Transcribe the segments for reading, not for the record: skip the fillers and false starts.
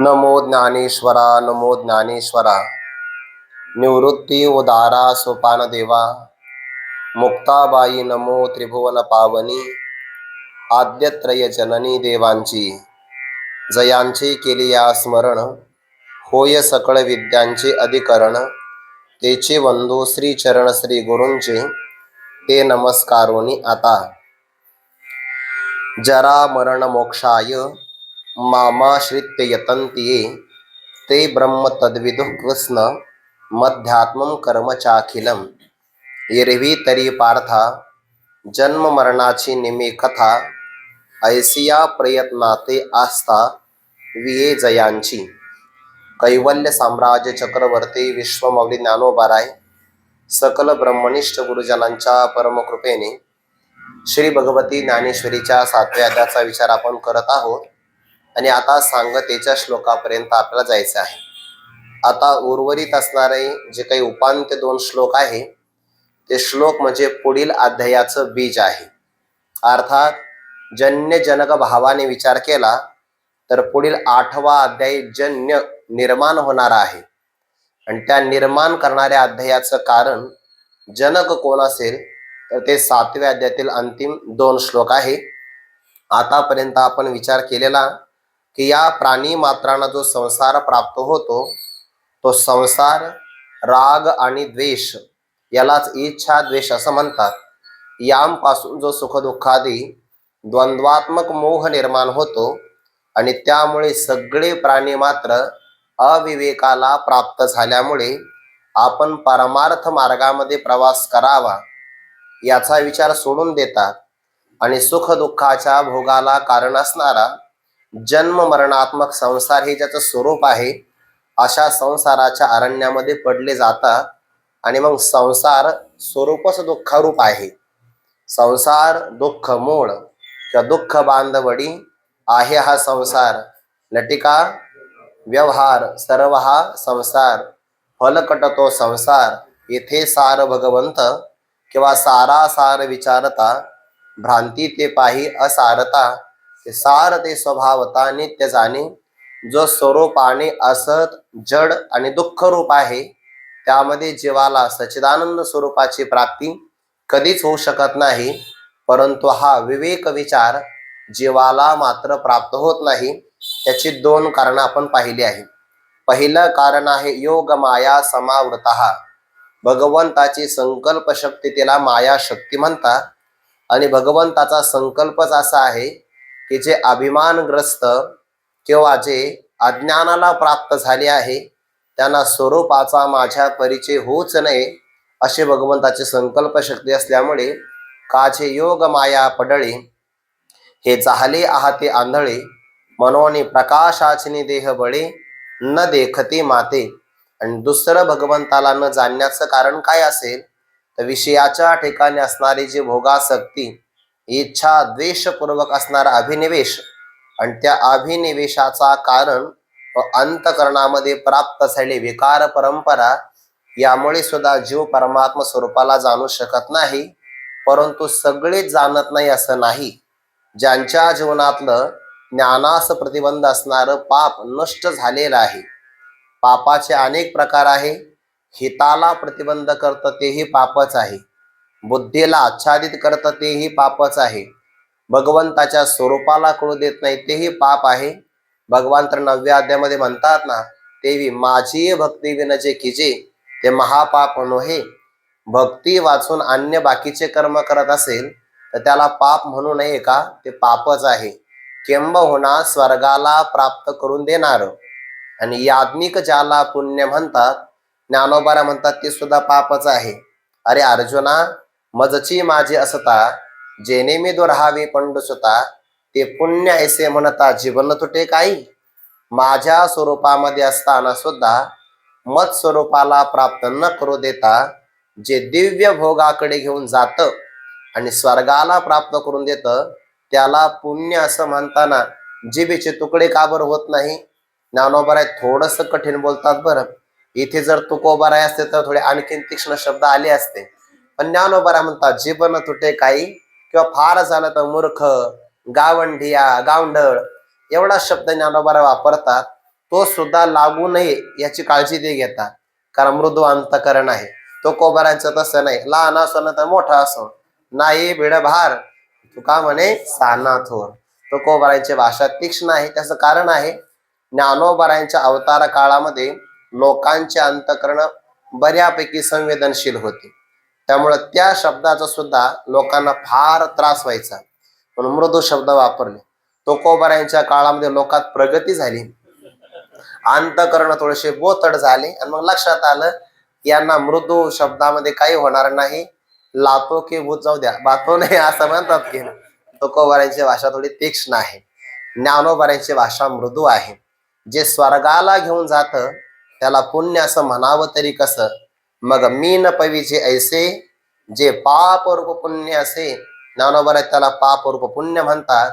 नमो ज्ञानेश्वरा, नमो ज्ञानेश्वरा. निवृत्ती उदारा सोपान देवा, मुक्ताबाई नमो त्रिभुवन पावनी. आद्यत्रय जननी देवांची जयांचे केलिया स्मरण. होय सकळ विद्यांचे अधिकरण. तेचे वंदो श्री चरण श्री गुरूंचे, ते नमस्कारोनी आता. जरा मरण मोक्षाय मामाश्रित्य यतन्ति ये, ते ब्रह्म तद्विदुः कृष्ण मध्यात्मं कर्म चाखिलम. एरवी तरी पार्था जन्म मरणाची निमी कथा, ऐसिया प्रयत्नाते आस्था विये जयांची. कैवल्य साम्राज्य चक्रवर्ती विश्वमौली ज्ञानोबाराय सकल ब्रह्मनिष्ठ गुरुजनांच्या परमकृपेने श्री भगवती ज्ञानेश्वरीच्या 7व्या अध्यायाचा विचार आपण करत आहोत. आणि आता सांगतेच्या श्लोकापर्यंत आपल्याला जायचं आहे. आता उर्वरित असणारे जे काही उपांत्य 2 श्लोक आहे, ते श्लोक म्हणजे पुढील अध्यायाचं बीज आहे. अर्थात जन्यजनक भावाने विचार केला तर पुढील 8वा अध्याय जन्य निर्माण होणार आहे. आणि त्या निर्माण करणाऱ्या अध्यायाचं कारण जनक कोण असेल तर ते 7व्या अध्यायातील अंतिम 2 श्लोक आहे. आतापर्यंत आपण विचार केलेला की या प्राणी मात्रांना जो संसार प्राप्त होतो, तो संसार राग आणि द्वेष यालाच इच्छा द्वेष असं म्हणतात. यांपासून जो सुखदुःखादी द्वंद्वात्मक मोह निर्माण होतो आणि त्यामुळे सगळे प्राणी मात्र अविवेकाला प्राप्त झाल्यामुळे आपण परमार्थ मार्गामध्ये प्रवास करावा याचा विचार सोडून देतात आणि सुख दुःखाच्या भोगाला कारण असणारा जन्म मरणात्मक संसार हे ज्याचं स्वरूप आहे, अशा संसाराच्या अरण्यामध्ये पडले जातात. आणि मग संसार स्वरूपच दुःखरूप आहे. संसार दुःख मूळ किंवा दुःख बांधवडी आहे हा संसार. लटिका व्यवहार सर्व हा संसार. फलकट तो संसार, येथे सार भगवंत किंवा सारासार विचारता. भ्रांती ते पाही असारता, ते सार ते स्वभावता नित्य जाणे. जो स्वरूपाने असत जड आणि दुःख रूप आहे, त्यामध्ये जीवाला सच्चिदानंद स्वरूपाची प्राप्ती कधीच होऊ शकत नाही. परंतु हा विवेक विचार जीवाला मात्र प्राप्त होत नाही. त्याची 2 कारणं आपण पाहिली आहे. पहिलं कारण आहे योग माया समावृतः. भगवंताची संकल्प शक्ती त्याला माया शक्ती म्हणतात. आणि भगवंताचा संकल्पच असा आहे की जे अभिमानग्रस्त किंवा जे अज्ञानाला प्राप्त झाले आहे, त्यांना स्वरूपाचा माझ्या परिचय होऊच नये असे भगवंताचे संकल्प शक्ती असल्यामुळे काचे योग माया पडळे, हे झाले आहाते आंधळे. मनोनी प्रकाशाचिनी देह बळे, न देखती माते. आणि दुसरं भगवंताला न जाणण्याचं कारण काय असेल तर विषयाच्या ठिकाणी असणारी जी भोगासक्ती, इच्छा द्वेषपूर्वक असणारा अभिनिवेश आणि त्या अभिनिवेशाचा कारण व अंतकरणामध्ये प्राप्त झालेली विकार परंपरा, यामुळे सुद्धा जीव परमात्मा स्वरूपाला जाणू शकत नाही. परंतु सगळेच जाणत नाही असं नाही. ज्यांच्या जीवनातलं ज्ञानास प्रतिबंध असणारं पाप नष्ट झालेलं आहे. पापाचे अनेक प्रकार आहे. हिताला प्रतिबंध करतं तेही पापच आहे. बुद्धीला आच्छादित करतं तेही पापच आहे. भगवंताच्या स्वरूपाला कळू देत नाही तेही पाप आहे. भगवान तर 9व्या अध्यायामध्ये म्हणतात ना, तेवी माझी भक्ती विन जे कीजे, ते महापाप नोहे. भक्ती वाचून अन्य बाकीचे कर्म करत असेल तर त्याला पाप म्हणू नये का? ते पापच आहे. किंबहुना स्वर्गाला प्राप्त करून देणार. आणि याज्ञिक ज्याला पुण्य म्हणतात, ज्ञानोबारा म्हणतात, ते सुद्धा पापच आहे. अरे अर्जुना, मजची माझे असता, जेने मी दुराहावे पंडुसुता, ते पुण्य ऐसे म्हणता जीवन तुटे काही. माझ्या स्वरूपामध्ये असताना सुद्धा मत स्वरूपाला प्राप्त न करू देता जे दिव्य भोगाकडे घेऊन जातं आणि स्वर्गाला प्राप्त करून देतं, त्याला पुण्य असं म्हणताना जिभेचे तुकडे का बरं होत नाही? ज्ञानोबराय थोडंसं कठीण बोलतात बरं. इथे जर तुकोबाराय असते तर थोडे आणखीन तीक्ष्ण शब्द आले असते. पण ज्ञानोबाराय म्हणतात जीवन तुटे काही, किंवा फार झालं तर मूर्ख, गावंढिया, गावंढळ एवढा शब्द ज्ञानोबाराय वापरतात. तो सुद्धा लागू नये याची काळजी ते घेतात, कारण मृदू अंतकरण आहे. तो कोबारांचं तसं नाही, लहान असो ना तर मोठा असो, नाही भिडभार तुका म्हणे साना थोर. तो कोबारांची भाषा तीक्ष्ण आहे. त्याचं कारण आहे, ज्ञानोबारायांच्या अवतार काळामध्ये लोकांचे अंतकरण बऱ्यापैकी संवेदनशील होते. त्यामुळे त्या शब्दाचा सुद्धा लोकांना फार त्रास व्हायचा, म्हणून मृदू शब्द वापरले. तुकोबारायांच्या काळामध्ये लोकात प्रगती झाली, अंतकरण थोडेसे बोतड झाले, आणि मग लक्षात आलं यांना मृदू शब्दामध्ये काही होणार नाही, लातो की भूत जाऊ द्या, बातो नाही असं म्हणतात की. तुकोबारायांची भाषा थोडी तीक्ष्ण आहे, ज्ञानोबारायांची भाषा मृदू आहे. जे स्वर्गाला घेऊन जात त्याला पुण्य असं म्हणावं तरी कसं. मग मीन पवीचे ऐसे जे पाप रूप पुण्य असे, ज्ञानोबा त्याला पाप रूप पुण्य म्हणतात.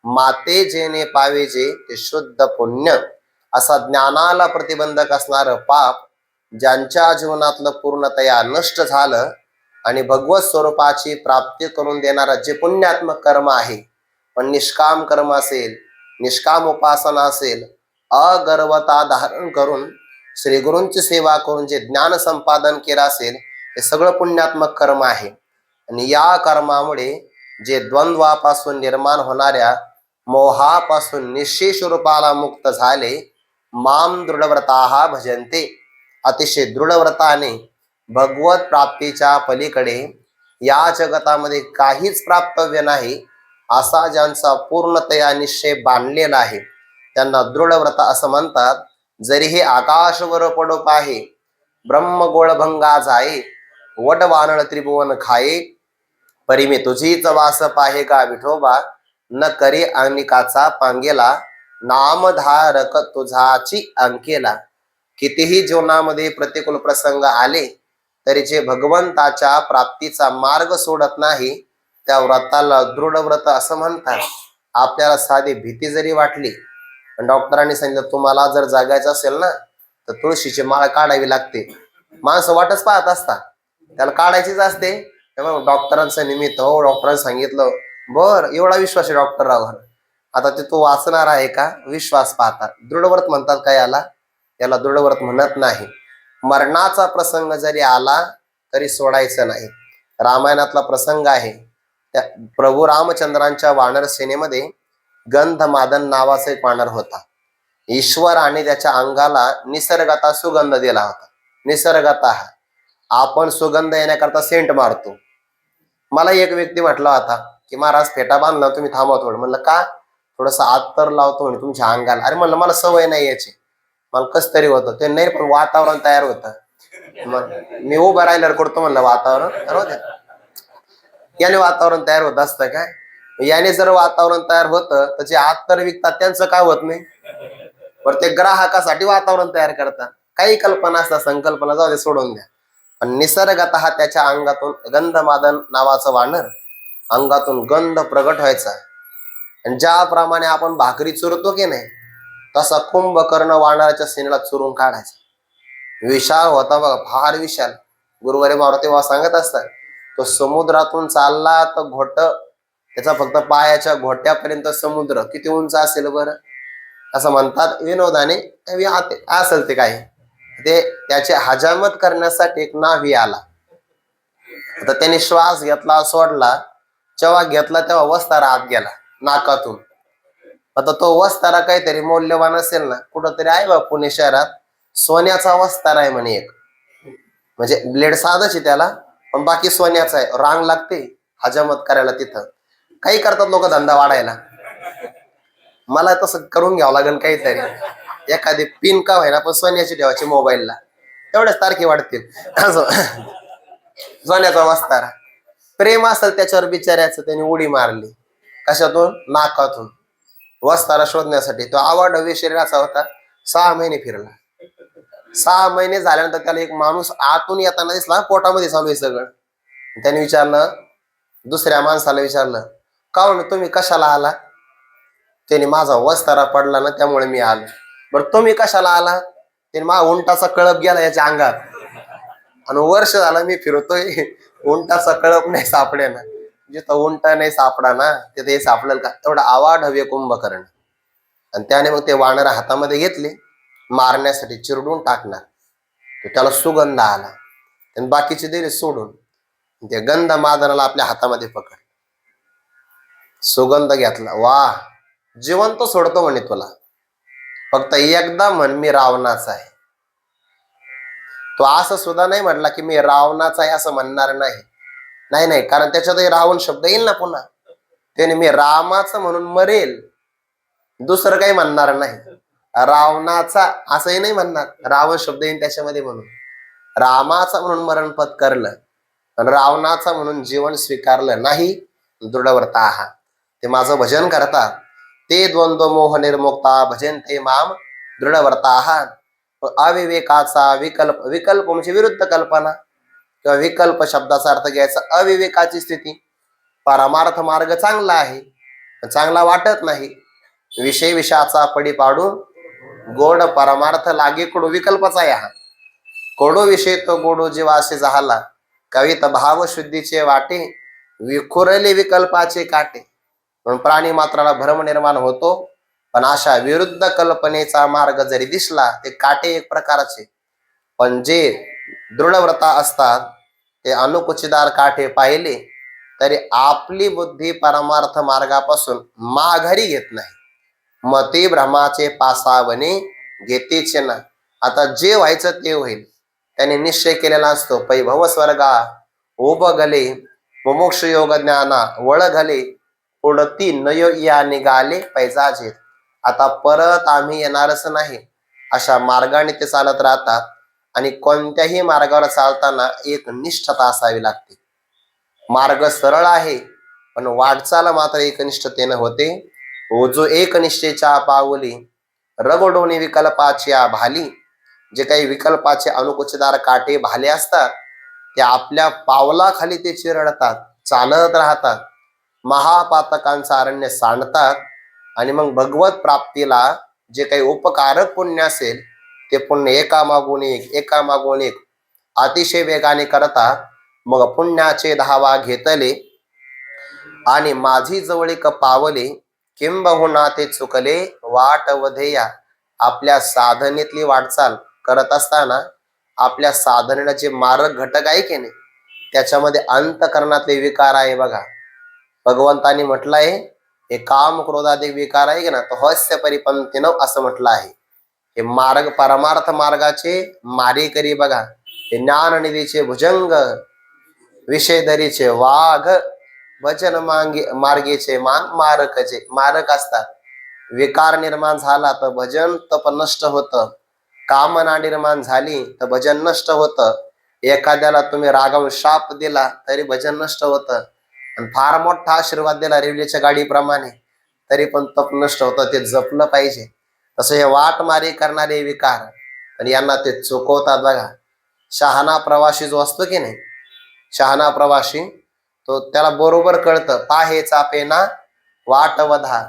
माते जेने पावे जे ते शुद्ध पुण्य. असा ज्ञानाला प्रतिबंधक असणारं पाप ज्यांच्या जीवनातलं पूर्णतया नष्ट झालं आणि भगवत स्वरूपाची प्राप्ती करून देणारं जे पुण्यात्मक कर्म आहे, पण निष्काम कर्म असेल, निष्काम उपासना असेल, अगर्वता धारण करून श्रीगुरूंची सेवा करून जे ज्ञान संपादन केलं असेल, हे सगळं पुण्यात्मक कर्म आहे. आणि या कर्मामुळे जे द्वंद्वापासून निर्माण होणाऱ्या मोहापासून निश्चय रूपाला मुक्त झाले, माम दृढव्रताः भजन्ते. अतिशय दृढव्रताने भगवत प्राप्तीच्या पलीकडे या जगतामध्ये काहीच प्राप्तव्य नाही असा ज्यांचा पूर्णतया निश्चय बांधलेला आहे, त्यांना दृढव्रत असं म्हणतात. जरी हे आकाशवर पडो पाहे, ब्रह्मगोळभंगा जाये, वट वानळ त्रिभुवन खाये, परी मी तुझीच वास पाहे का विठोबा, न करे अनिकाचा पांगेला, नामधारक तुझाची अंकेला. कितीही जीवनामध्ये प्रतिकूल प्रसंग आले तरी जे भगवंताच्या प्राप्तीचा मार्ग सोडत नाही त्या व्रताला दृढ व्रत असं म्हणतात. आपल्याला साधी भीती जरी वाटली, डॉक्टरांनी सांगितलं तुम्हाला जर जगायचं असेल ना तर तुळशीची माळ काढावी लागते, माणसं वाटच पाहत असतात, त्याला काढायचीच असते. तेव्हा डॉक्टरांचं निमित्त, हो डॉक्टरांनी सांगितलं, बर एवढा विश्वास आहे डॉक्टरावर, आता ते तू वाचणार आहे का, विश्वास पाहतात. दृढव्रत म्हणतात का याला? याला दृढव्रत म्हणत नाही. मरणाचा प्रसंग जरी आला तरी सोडायचं नाही. रामायणातला प्रसंग आहे, त्या प्रभू रामचंद्रांच्या वानर सेनेमध्ये गंधमादन नावाचा एक वानर होता. ईश्वराने त्याच्या अंगाला निसर्गता सुगंध दिला होता. निसर्गता आपण सुगंध येण्याकरता सेंट मारतो. मला एक व्यक्ती म्हटला होता की महाराज फेटा बांधला, तुम्ही थांबा थोडं. म्हणलं का? थोडस आत्तर लावतो म्हणे तुमच्या अंगाला. अरे म्हणलं मला सवय नाही याची, मला कस तरी होतं ते. नाही पण वातावरण तयार होतं, मी उभं राहिल्यावर करतो म्हणलं वातावरण. याने वातावरण तयार होत असतं काय? याने जर वातावरण तयार होतं तर जे अत्तर विकतात त्यांचं काय होत नाही, पण ते ग्राहकासाठी वातावरण तयार करतात. काही कल्पना असतात, संकल्पना जाऊ दे, सोडून द्या. पण निसर्गतः त्याच्या अंगातून गंधमादन नावाचं वानर अंगातून गंध प्रगट व्हायचा. आणि ज्याप्रमाणे आपण भाकरी चुरतो की नाही तसा कुंभकर्ण वानराच्या सीनेला चुरून काढायचा. विशाल होता बघा, फार विशाल. गुरुवारी मारुती बाबा सांगत असतात, तो समुद्रातून चालला तर घोट त्याचा फक्त पायाच्या घोट्यापर्यंत समुद्र किती उंच असेल बरं, असं म्हणतात विनोदाने. असेल ते काय, ते त्याचे हजामत करण्यासाठी एक नावी आला. आता त्याने श्वास घेतला सोडला, जेव्हा घेतला तेव्हा वस्तारा आत गेला नाकातून. आता तो वस्तारा काहीतरी मौल्यवान असेल ना, कुठंतरी आहे बा पुणे शहरात सोन्याचा वस्तारा आहे म्हणे एक, म्हणजे ब्लेड साधच आहे त्याला पण बाकी सोन्याचा आहे. रांग लागते हजामत करायला तिथं. काही करतात लोक धंदा वाढायला. मला तसं करून घ्यावं लागेल काहीतरी, एखादी पिन का व्हायला पण सोन्याची ठेवायची मोबाईलला, तेवढ्याच तारखे वाढतील. असं सोन्याचा वस्तारा. प्रेम असेल त्याच्यावर बिचाऱ्याचं, त्याने उडी मारली. कशातून? नाकातून. वस्तारा शोधण्यासाठी. तो आवाढव्य शरीराचा होता. 6 महिने फिरला. 6 महिने झाल्यानंतर त्याला एक माणूस आतून येताना दिसला, पोटामध्ये चालू आहे सगळं. त्याने विचारलं, दुसऱ्या माणसाला विचारलं, का म्हणून तुम्ही कशाला आला? त्याने माझा वस्तारा पडला ना त्यामुळे मी आलो. बरं तुम्ही कशाला आला? त्याने माझा उंटाचा कळप गेला याच्या अंगात आणि वर्ष झालं मी फिरतोय, उंटाचा कळप नाही सापडे ना. जिथं उंट नाही सापडा ना तिथे हे सापडेल का? तेवढा आवाढव्य कुंभकर्ण. आणि त्याने मग ते वानर हातामध्ये घेतले मारण्यासाठी चिरडून टाकणार. तर त्याला सुगंध आला आणि बाकीचे दिले सोडून. ते गंध मादनाला आपल्या हातामध्ये पकड, सुगंध घेतला. वा, जिवंत सोडतो म्हणे तुला, फक्त एकदा म्हण मी रावणाचा आहे. तो असं सुद्धा नाही म्हटला की मी रावणाचा आहे असं म्हणणार नाही. नाही नाही, कारण त्याच्यातही रावण शब्द येईल ना पुन्हा. त्याने मी रामाचं म्हणून मरेल, दुसरं काही म्हणणार नाही. रावणाचा असंही नाही म्हणणार, रावण शब्द येईल त्याच्यामध्ये म्हणून. रामाचा म्हणून मरण पत्करलं, पण रावणाचा म्हणून जीवन स्वीकारलं नाही. दृढव्रता आहात ते माझं भजन करतात, ते द्वंद्व मोह निर्मुक्ता भजन ते माम दृढव्रता आहात. अविवेकाचा विकल्प, विकल्प म्हणजे विरुद्ध कल्पना किंवा विकल्प शब्दाचा अर्थ घ्यायचा अविवेकाची स्थिती. परमार्थ मार्ग चांगला आहे, चांगला वाटत नाही. विषय विषयाचा पडी पाडून गोड परमार्थ लागे कडू, विकल्पाचा आहे हा. कडू विषय तो गोडू जीवासे झाला, कवित भाव शुद्धीचे वाटे विखुरले विकल्पाचे काटे. म्हणून प्राणी मात्राला भ्रम निर्माण होतो, पण अशा विरुद्ध कल्पनेचा मार्ग जरी दिसला ते काटे एक प्रकारचे, पण जे दृढव्रता असतात ते अनुकुचिदार काठे पाहिले तरी आपली बुद्धी परमार्थ मार्गापासून माघारी घेत नाही. मती भ्रमाचे पासावणे घेतेचे ना. आता जे व्हायचं ते होईल, त्याने निश्चय केलेला असतो. पैभव स्वर्गा उभ गले मुमुक्ष योग ज्ञाना वळ घाले पुढती नयो या निघाले पैजाजे. आता परत आम्ही येणारच नाही अशा मार्गाने ते चालत राहतात. आणि कोणत्याही मार्गावर चालताना एक निष्ठता असावी लागते. मार्ग सरळ आहे, पण वाटचाल मात्र एकनिष्ठतेने होते. जो एकनिष्ठेच्या पावली रगडोनी विकल्पाच्या भाली. जे काही विकल्पाचे अनुकुचदार काटे भाले असतात ते आपल्या पावलाखाली ते चिरडतात, चालत राहतात, महापातकांचा अरण्य सांडतात. आणि मग भगवत प्राप्तीला जे काही उपकारक पुण्य असेल ते पुण्य एकामागून एक अतिशय वेगाने करतात. मग पुण्याचे धावा घेतले आणि माझी जवळीक पावले, किंबहुना ते चुकले वाट वधेया. आपल्या साधनेतली वाटचाल करत असताना आपल्या साधनेला जे मार्ग घटक आहे की नाही, त्याच्यामध्ये अंतकरणातले विकार आहे बघा. भगवंतानी म्हटलंय हे काम क्रोधाधिक विकार आहे की ना, तो हस्य परिपंथीनं असं म्हटलं आहे. हे मार्ग परमार्थ मार्गाचे मारेकरी बघा. हे ज्ञाननिधीचे भुजंग, विषयधरीचे वाघ, वचन मार्गेचे मान मारकचे मारक असतात. विकार निर्माण झाला तर भजन तप नष्ट होतं, कामना निर्माण झाली तर भजन नष्ट होतं. एखाद्याला तुम्ही रागावून शाप दिला तरी भजन नष्ट होतं, आणि फार मोठा आशीर्वाद दिला रेल्वेच्या गाडीप्रमाणे तरी पण तप नष्ट होतं. ते जपलं पाहिजे. तसं हे वाटमारी करणारे विकार, आणि यांना ते चुकवतात बघा. शहाणा प्रवासी जो असतो की नाही, शहाणा प्रवासी तो त्याला बरोबर कळतं, पाहे चापेना वाट वधा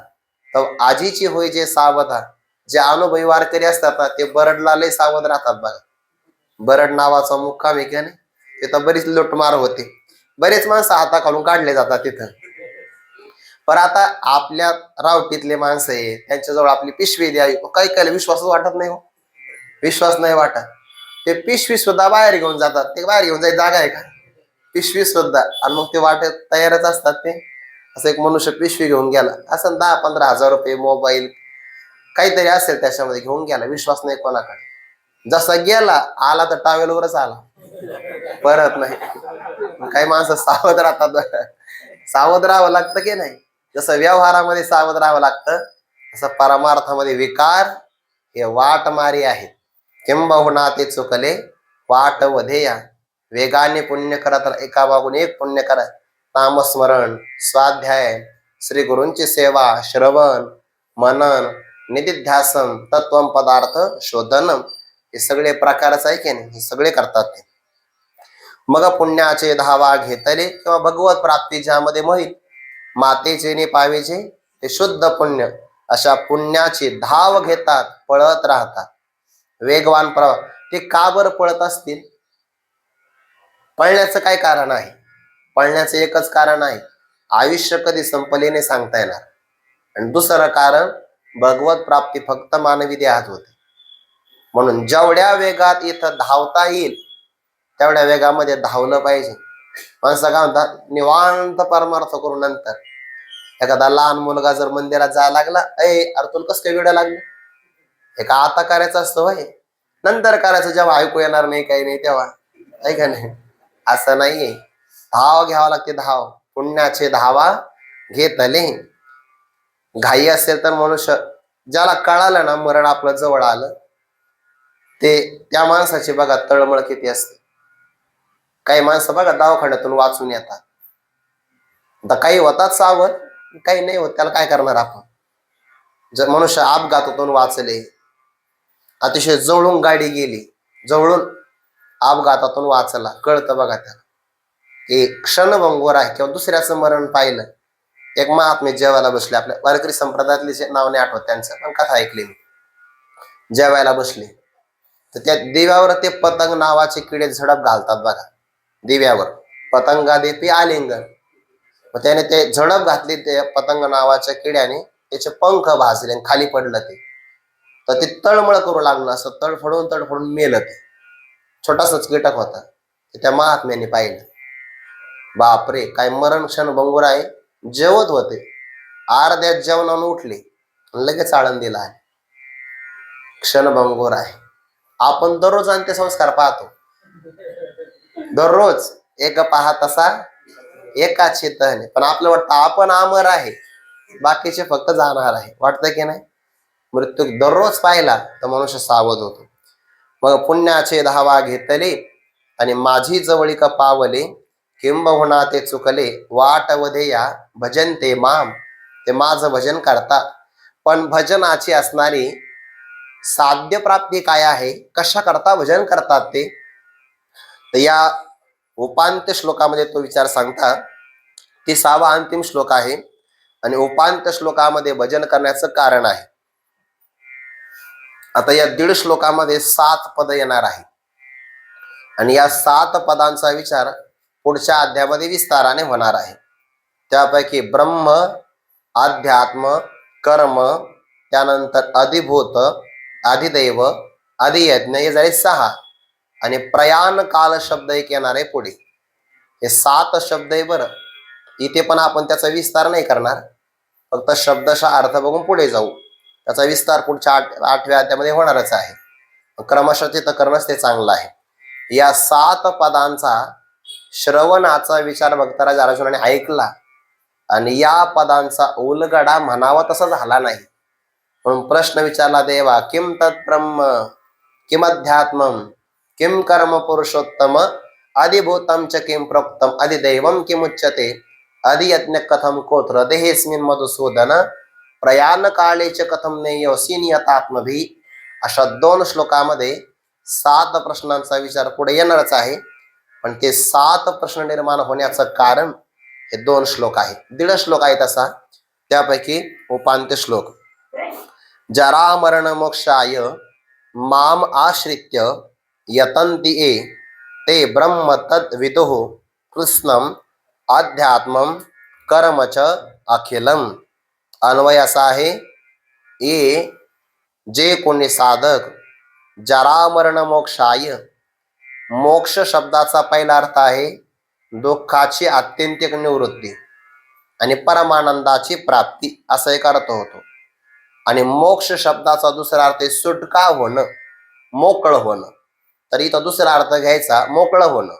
तर आजीची होय जे सावधा. जे अनुभवी वारकरी असतात ना ते बरडला लय सावध राहतात बघा. बरड नावाचा मुक्काम आहे की नाही, तिथं बरीच लुटमार होते, बरेच माणसं हाताखालून काढले जातात तिथं. पण आता आपल्या रावटीतले माणसं आहे, त्यांच्याजवळ आपली पिशवी द्यावी, काही काही विश्वासच वाटत नाही हो. विश्वास नाही वाटत. ते पिशवी सुद्धा बाहेर घेऊन जातात. ते बाहेर घेऊन जायची जागा आहे का, पिशवी सुद्धा. आणि मग ते वाटत तयारच असतात. ते असं एक मनुष्य पिशवी घेऊन गेला, असं 10-15 हजार रुपये, मोबाईल काहीतरी असेल त्याच्यामध्ये घेऊन गेला, विश्वास नाही कोणाकडे. जसा गेला आला तर टावेलवरच आला, परत नाही. काही माणसं सावध राहतात. सावध राहावं लागतं की नाही. जसं व्यवहारामध्ये सावध राहावं लागतं, तसं परमार्थामध्ये विकार हे वाटमारी आहेत. किंबहुना ते चुकले वाट वधेया. वेगाने पुण्य करत, एका मागून एक पुण्य करत. नामस्मरण, स्वाध्याय, श्री गुरूंची सेवा, श्रवण, मनन, निधिध्यासन, तत्वम पदार्थ शोधनम, हे सगळे प्रकारच आहे की नाही, हे सगळे करतात ते. मग पुण्याचे धावा घेतले किंवा भगवत प्राप्ती ज्यामध्ये मोहित. मातेचे ने पावेचे ते शुद्ध पुण्य. अशा पुण्याची धाव घेतात, पळत राहतात. वेगवान प्रवाह. ते का बरं पळत असतील? पळण्याचं काय कारण आहे? पळण्याचं एकच कारण आहे, आयुष्य कधी संपलेने सांगता येणार. आणि दुसरं कारण, भगवत प्राप्ती फक्त मानवी देहात होते. म्हणून जेवढ्या वेगात इथं धावता येईल तेवढ्या वेगामध्ये धावलं पाहिजे. माणसं काय म्हणतात, निवांत परमार्थ करून नंतर. एखादा लहान मुलगा जर मंदिरात जायला लागला, अरे तुला कसं काय वेळ लागलं, हे का आता करायचं असतं होय, नंतर करायचं जेव्हा ऐकू येणार नाही काही नाही तेव्हा, आहे का नाही? असं नाहीये. धाव घ्यावा लागते, धाव. पुण्याचे धावा घेतले. घाई असेल तर मनुष्य, ज्याला कळालं ना मरण आपलं जवळ आलं, ते त्या माणसाची बघा तळमळ किती असते. काही माणसं बघा दवाखान्यातून वाचून येतात, आता काही होतात सावध, काही नाही होत, त्याला काय करणार आपण. जर मनुष्य अपघातातून वाचले, अतिशय जवळून गाडी गेली, जवळून अपघातातून वाचला, कळतं बघा त्याला की क्षणभंगूर आहे. किंवा दुसऱ्याचं मरण पाहिलं. एक महात्मे जेवायला बसले, आपल्या वारकरी संप्रदायातले नाव नाही आठवत त्यांचं, पण कथा ऐकली मी. जेवायला बसले तर त्या दिव्यावर ते पतंग नावाचे किडे झडप घालतात बघा. दिव्यावर पतंगा देपी आलिंगन, मग त्याने ते झडप घातली, ते पतंग नावाच्या किड्याने त्याचे पंख भाजले आणि खाली पडलं ते. तर ते तळमळ करू लागलं, असं तडफडून मेलं ते. छोटासाच कीटक होता. त्या महात्म्याने पाहिलं, बापरे काय मरण क्षण भंगूर आहे. जेवत होते, अर्ध्यात जेवणानं उठले, लगेच आळंदीला आहे. क्षणभंगूर आहे. आपण दररोज अंत्यसंस्कार पाहतो, दररोज एक पहा तसा एकाची तहने, पण आपलं वाटतं आपण अमर आहे, बाकीचे फक्त जाणार आहे. वाटतं की नाही? मृत्यू दररोज पाहिला तर मनुष्य सावध होतो. मग पुण्याचे धावा घेतले आणि माझी जवळीक पावले, किंबहुना ते चुकले वाट वधेया भजन ते माम. ते माझं भजन करतात, पण भजनाची असणारी साध्य प्राप्ती काय आहे, कशा करता भजन करतात ते, तर या उपांत्य श्लोकामध्ये तो विचार सांगतात. 30वा अंतिम श्लोक आहे आणि उपांत्य श्लोकामध्ये भजन करण्याचं कारण आहे. आता या 1.5 श्लोकामध्ये 7 पद येणार आहे आणि या 7 पदांचा विचार पुढच्या अध्यायामध्ये विस्ताराने होणार आहे. त्यापैकी ब्रह्म, अध्यात्म, कर्म, त्यानंतर अधिभूत, अधिदैव, अधियज्ञ, हे झाले 6 आणि प्रयाण काल शब्द एक येणार आहे पुढे. हे 7 शब्द आहे बरं. इथे पण आपण त्याचा विस्तार नाही करणार, फक्त शब्दशः अर्थ बघून पुढे जाऊ. त्याचा विस्तार पुढच्या 8व्या अध्यायामध्ये होणारच आहे. क्रमशः तिथं करणंच ते चांगलं आहे. या 7 पदांचा श्रवणाचा विचार भक्तराज अर्जुनाने ऐकला आणि या पदांचा उलगडा म्हणावा तसा झाला नाही. म्हणून प्रश्न विचारला, देवा किम तत्ब्रह्म किम अध्यात्मम किम कर्म पुरुषोत्तम अधिभूतम च किम प्रोक्तम अधिदैवम किम उच्यते अधियज्ञ कथम कोत्र देहेस्मिन मधुसूदन प्रयाण काळेच कथम नेयोसी नियतात्मभी. अशा 2 श्लोकामध्ये 7 प्रश्नांचा विचार पुढे येणारच आहे. पण ते 7 प्रश्न निर्माण होण्याचं कारण हे 2 श्लोक आहेत. 1.5 श्लोक आहे तसा. त्यापैकी उपांत्य श्लोक, जरा मरण मोक्षाय माम आश्रित्य यतन्ति ये ते ब्रह्म तद विदुः कृष्णम अध्यात्मम कर्म च अखिलम. अन्वय असा आहे, ये जे कोणी साधक जरा मरण मोक्षाय, मोक्ष शब्दाचा पहिला अर्थ आहे दुःखाची आत्यंतिक निवृत्ती आणि परमानंदाची प्राप्ती, असा एक अर्थ होतो. आणि मोक्ष शब्दाचा दुसरा अर्थ आहे सुटका होणं, मोकळं होणं. तर इथं दुसरा अर्थ घ्यायचा मोकळं होणं.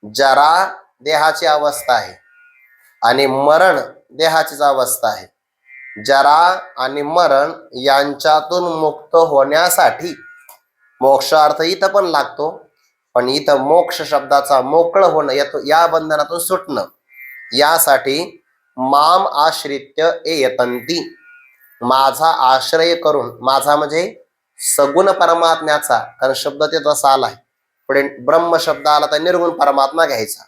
जरा देहाची अवस्था आहे आणि मरण देहाचीच अवस्था आहे. जरा आणि मरण यांच्यातून मुक्त होण्यासाठी मोक्ष अर्थ इथं पण लागतो, पण इथं मोक्ष शब्दाचा मोकळं होणं, या बंधनातून सुटणं, यासाठी माम आश्रित्य ए यतंती, माझा आश्रय करून, माझा म्हणजे सगुण परमात्म्याचा, कारण शब्द ते तसा आलाय. पुढे ब्रह्म शब्द आला तर निर्गुण परमात्मा घ्यायचा.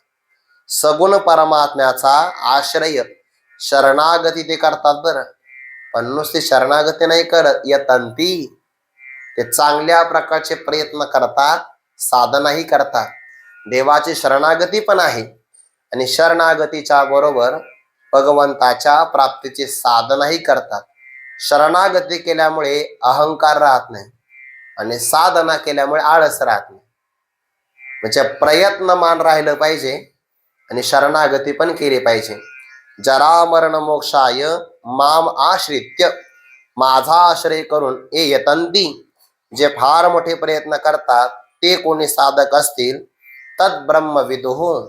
सगुण परमात्म्याचा आश्रय शरणागती ते करतात बरं, पण नुसती शरणागती नाही करत, यतंती, ते चांगल्या प्रकारचे प्रयत्न करतात, साधनाही करतात. देवाची शरणागती पण आहे आणि शरणागतीच्या बरोबर भगवंताच्या प्राप्तीची साधनाही करतात. शरणागती केल्यामुळे अहंकार राहत नाही, आणि साधना केल्यामुळे आळस राहत नाही. म्हणजे प्रयत्नमान राहिलं पाहिजे आणि शरणागती पण केली पाहिजे. जरा मरण मोक्षाय माम आश्रित्य, माझा आश्रय करून ए यतंती, जे फार मोठे प्रयत्न करतात ते कोणी साधक असतील, तद ब्रह्म विदुः,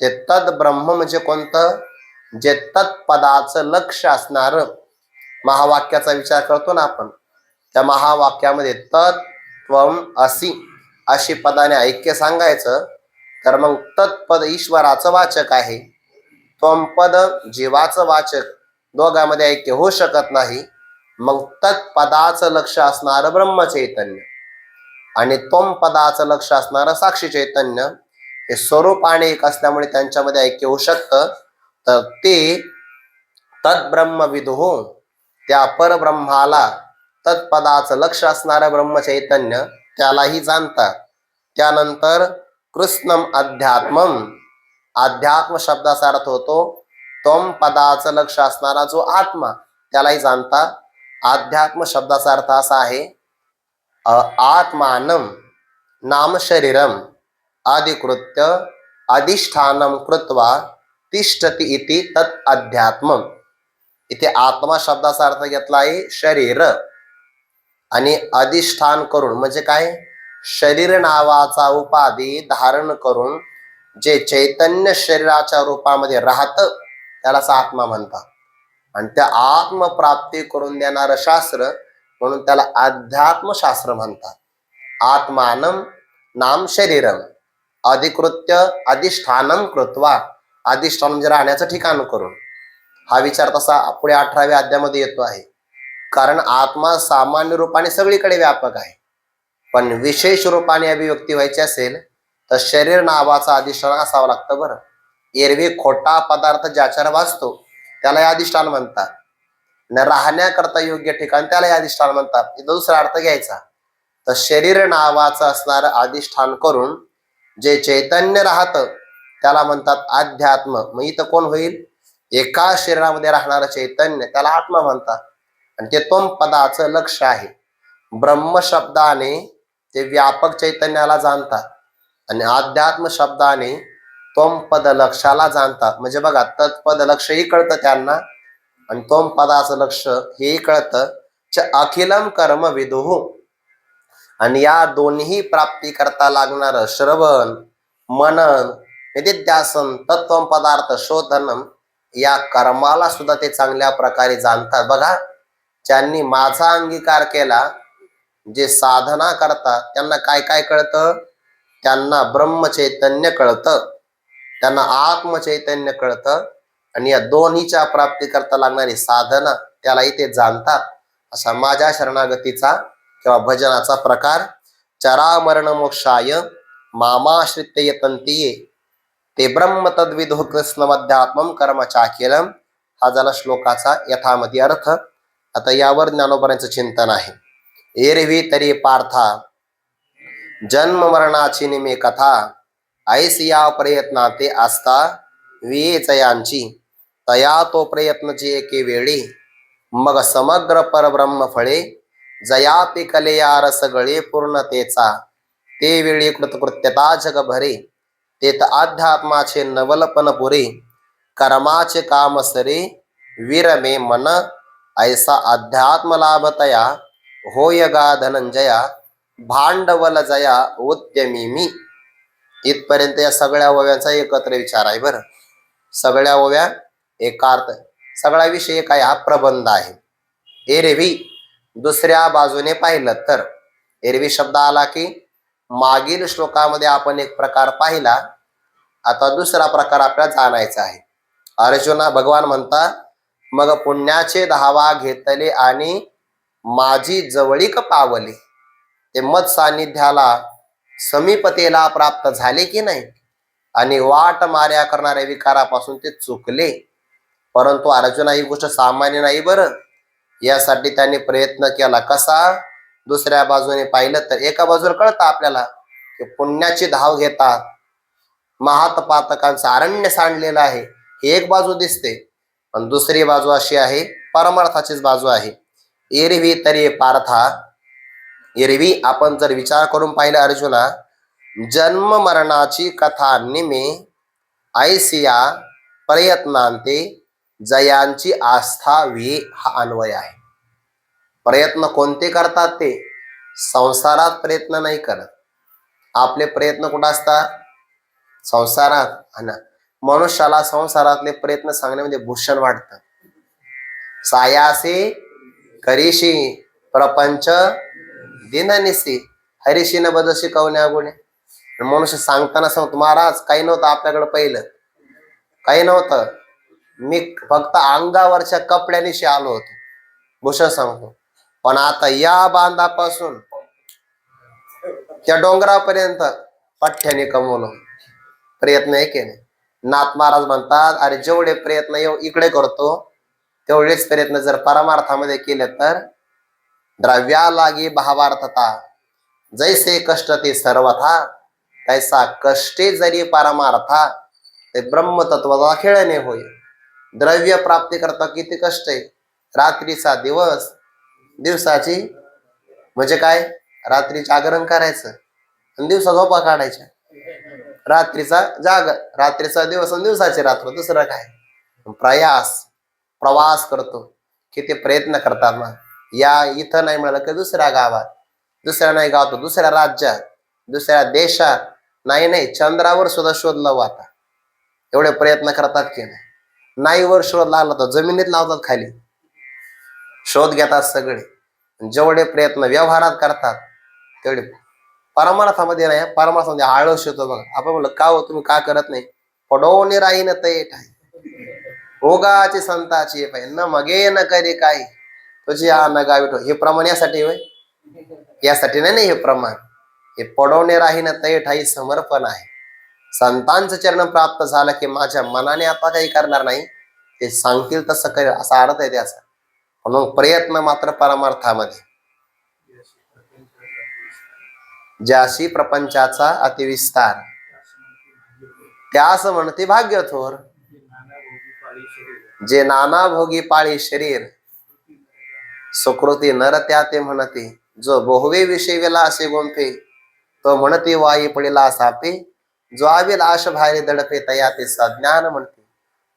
ते तद ब्रह्म म्हणजे कोणतं, जे तत्पदाचं लक्ष असणार. महावाक्याचा विचार करतो ना आपण, त्या महावाक्यामध्ये तत्त्वम असि अशी पदाने ऐक्य सांगायचं, तर मग तत्पद ईश्वराचं वाचक आहे, त्वम पद जीवाचं वाचक, दोघांमध्ये ऐक्य होऊ शकत नाही. मग तत्पदाचं लक्ष असणारं ब्रह्मचैतन्य आणि त्वम पदाचं लक्ष असणारं साक्षी चैतन्य, हे स्वरूपाने एक असल्यामुळे त्यांच्यामध्ये ऐक्य होऊ शकतं. तर ते तद्ब्रह्म विदुः, त्या परब्रह्माला तत्पदाचं लक्ष असणारं ब्रह्मचैतन्य त्यालाही जाणतात. त्यानंतर कृष्णम अध्यात्मम, अध्यात्म शब्दाचा अर्थ होतो त्वम पदाचं लक्ष असणारा जो आत्मा त्यालाही जाणतात. अध्यात्म शब्दाचा अर्थ असा आहे आत्मानं नाम शरीरम अधिकृत्य अधिष्ठानम कृत्वा तिष्ठति इति तत् अध्यात्म. इथे आत्मा शब्दाचा अर्थ घेतला आहे शरीर, आणि अधिष्ठान करून म्हणजे काय, शरीर नावाचा उपाधी धारण करून जे चैतन्य शरीराच्या रूपामध्ये राहतं त्यालाच आत्मा म्हणतात. आणि त्या आत्मप्राप्ती करून देणारं शास्त्र म्हणून त्याला अध्यात्मशास्त्र म्हणतात. आत्मानं नाम शरीरम अधिकृत्य अधिष्ठानम कृत्वा, अधिष्ठान म्हणजे राहण्याचं ठिकाण करून. हा विचार तसा पुढे 18व्या अध्यायामध्ये येतो आहे. कारण आत्मा सामान्य रूपाने सगळीकडे व्यापक आहे, पण विशेष रूपाने अभिव्यक्ती व्हायची असेल तर शरीर नावाचा अधिष्ठान असावं लागतं. बरं, एरवी खोटा पदार्थ ज्याच्यावर वाचतो त्याला अधिष्ठान म्हणतात, न राहण्याकरता योग्य ठिकाण त्याला अधिष्ठान म्हणतात. दुसरा अर्थ घ्यायचा तर शरीर नावाचं असणारं अधिष्ठान करून जे चैतन्य राहतं त्याला म्हणतात अध्यात्म. मग इथं कोण होईल, एका शरीरामध्ये राहणारं चैतन्य त्याला आत्मा म्हणतात, आणि ते त्वम पदाचं लक्ष आहे. ब्रह्म शब्दाने ते व्यापक चैतन्याला जाणतात आणि अध्यात्म शब्दाने त्वम पद लक्षाला जाणतात. म्हणजे बघा, तत्पद लक्षही कळतं त्यांना आणि त्वम पदाचं लक्ष हेही कळतं. अखिलम कर्म विदुः, आणि या दोन्ही प्राप्ती करता लागणारं श्रवण मनन निदिध्यासन तत्व पदार्थ शोधनम या कर्माला सुद्धा ते चांगल्या प्रकारे जाणतात. बघा, ज्यांनी माझा अंगीकार केला, जे साधना करतात त्यांना काय काय कळतं, त्यांना ब्रह्मचैतन्य कळतं, त्यांना आत्मचैतन्य कळतं, आणि या दोन्हीच्या प्राप्ती करता लागणारी साधना त्यालाही ते जाणतात. असा माझ्या शरणागतीचा किंवा भजनाचा प्रकार. चरा मरण मोक्षाय मामाश्रित्य यतन्ति ये, ते ब्रह्म तद्विदुः कृष्णमध्यात्मम कर्म चाखिलम. हा झाला श्लोकाचा यथामती अर्थ. आता यावर ज्ञानोबरांचं चिंतन आहे. एरवी तरी पार्था जन्म मरणाची निमे कथा, ऐसी या प्रयत्नाते असता वियेचयांची, तया तो प्रयत्न जे एके वेळी मग समग्र परब्रह्म फळे, जया पिकले या रसगळे पूर्णतेचा, ते वेळी कृतकृत्यता जग भरे, तेत अध्यात्माचे नवलपन पुरे, कर्माचे काम सरे विरमे मन, ऐसा अध्यात्म लाभतया होय गा धनंजया, भांडवल जया उद्यमी मी. इथपर्यंत या सगळ्या ओव्यांचा एकत्र विचार आहे. बरं, सगळ्या ओव्या एकार्थ, सगळा विषय काय, हा प्रबंध आहे. एरवी दुसऱ्या बाजूने पाहिलं तर एरवी शब्द आला की मागील श्लोकामध्ये आपण एक प्रकार पाहिला, आता दुसरा प्रकार आपल्याला जाणायचा आहे. अर्जुना, भगवान म्हणतात, मग पुण्याचे धावा घेतले आणि माझी जवळीक पावले, ते मत सान्निध्याला समीपतेला प्राप्त झाले की नाही, आणि वाट मार्या करणाऱ्या विकारापासून ते चुकले. परंतु अर्जुना, ही गोष्ट सामान्य नाही बरं. यासाठी त्यांनी प्रयत्न केला. कसा, दुसऱ्या बाजूने पाहिलं तर एका बाजूला कळतं आपल्याला की पुण्याची धाव घेतात, महातपातकांचं अरण्य सांडलेलं आहे, ही एक बाजू दिसते. पण दुसरी बाजू अशी आहे, परमार्थाचीच बाजू आहे. एरवी तरी पार्था एरवी आपण जर विचार करून पाहिलं अर्जुना, जन्म मरणाची कथा निमे ऐसिया प्रयत्नांते जयांची आस्था वे हा अन्वय आहे. प्रयत्न कोणते करतात ते संसारात प्रयत्न नाही करत. आपले प्रयत्न कुठं असतात? संसारात. ना मनुष्याला संसारातले प्रयत्न सांगण्यामध्ये भूषण वाटतं. सायासे करीशी प्रपंच दिननिसी हरिशी न बद शिकवण्या गुणे. मनुष्य सांगताना सांगतो, महाराज काही नव्हतं आपल्याकडे, पहिलं काही नव्हतं, मी फक्त अंगावरच्या कपड्यानिशी आलो होतो, भूषण सांगतो. पण आता या बांधापासून त्या डोंगरापर्यंत पठ्ठ्याने कमवलं. प्रयत्न आहे की नाही? नाथ महाराज म्हणतात, अरे जेवढे प्रयत्न इकडे करतो तेवढेच प्रयत्न जर परमार्थामध्ये केले तर द्रव्या लागी भावार्थता जैसे कष्ट ते सर्वथा तैसा कष्टे जरी परमार्था ते ब्रह्मतत्वाचा खेळणे होय. द्रव्य प्राप्ती करता किती कष्ट आहे. रात्रीचा दिवस, दिवसाची म्हणजे काय, रात्री जागरण करायचं आणि दिवसा झोपा काढायच्या. रात्रीचा रात्रीचा दिवस आणि दिवसाची रात्र, दुसरं काय. प्रवास करतो, किती प्रयत्न करतात ना. या इथं नाही मिळालं की दुसऱ्या गावात, दुसऱ्या नाही गावात, दुसऱ्या राज्यात, दुसऱ्या देशात, नाही चंद्रावर सुद्धा शोध लावू आता. एवढे प्रयत्न करतात की नाही वर शोध लागला तर जमिनीत लावतात, खाली शोध घेतात सगळे. जेवढे प्रयत्न व्यवहारात करतात तेवढे परमार्थामध्ये नाही. परमार्थामध्ये आळस येतो बघा. आपण म्हणलं का हो तुम्ही का करत नाही? पडवणे राहीन तैठ आहे ओगाची संताची पाहिजे न मगे न करे काही तुझी न गावी. हे प्रमाण यासाठी होय, यासाठी नाही. हे प्रमाण हे पडवणे राहीन तैठ ही समर्पण आहे. संतांचं चरण प्राप्त झालं की माझ्या मनाने आता काही करणार नाही, ते सांगतील तसं करेल, असा अर्थ आहे त्याचा. म्हणून प्रयत्न मात्र परमार्थामध्ये. ज्याशी प्रपंचाचा अतिविस्तार त्यास म्हणते भाग्य थोर. जे नाना भोगी पाळी शरीर सुकृती नर त्या ते म्हणते. जो बहुवे विषय वेला असे गोंफे तो म्हणते वाई पडिला सापे. जो आवेल आश भारी दडपे तया ते सज्ञान म्हणते.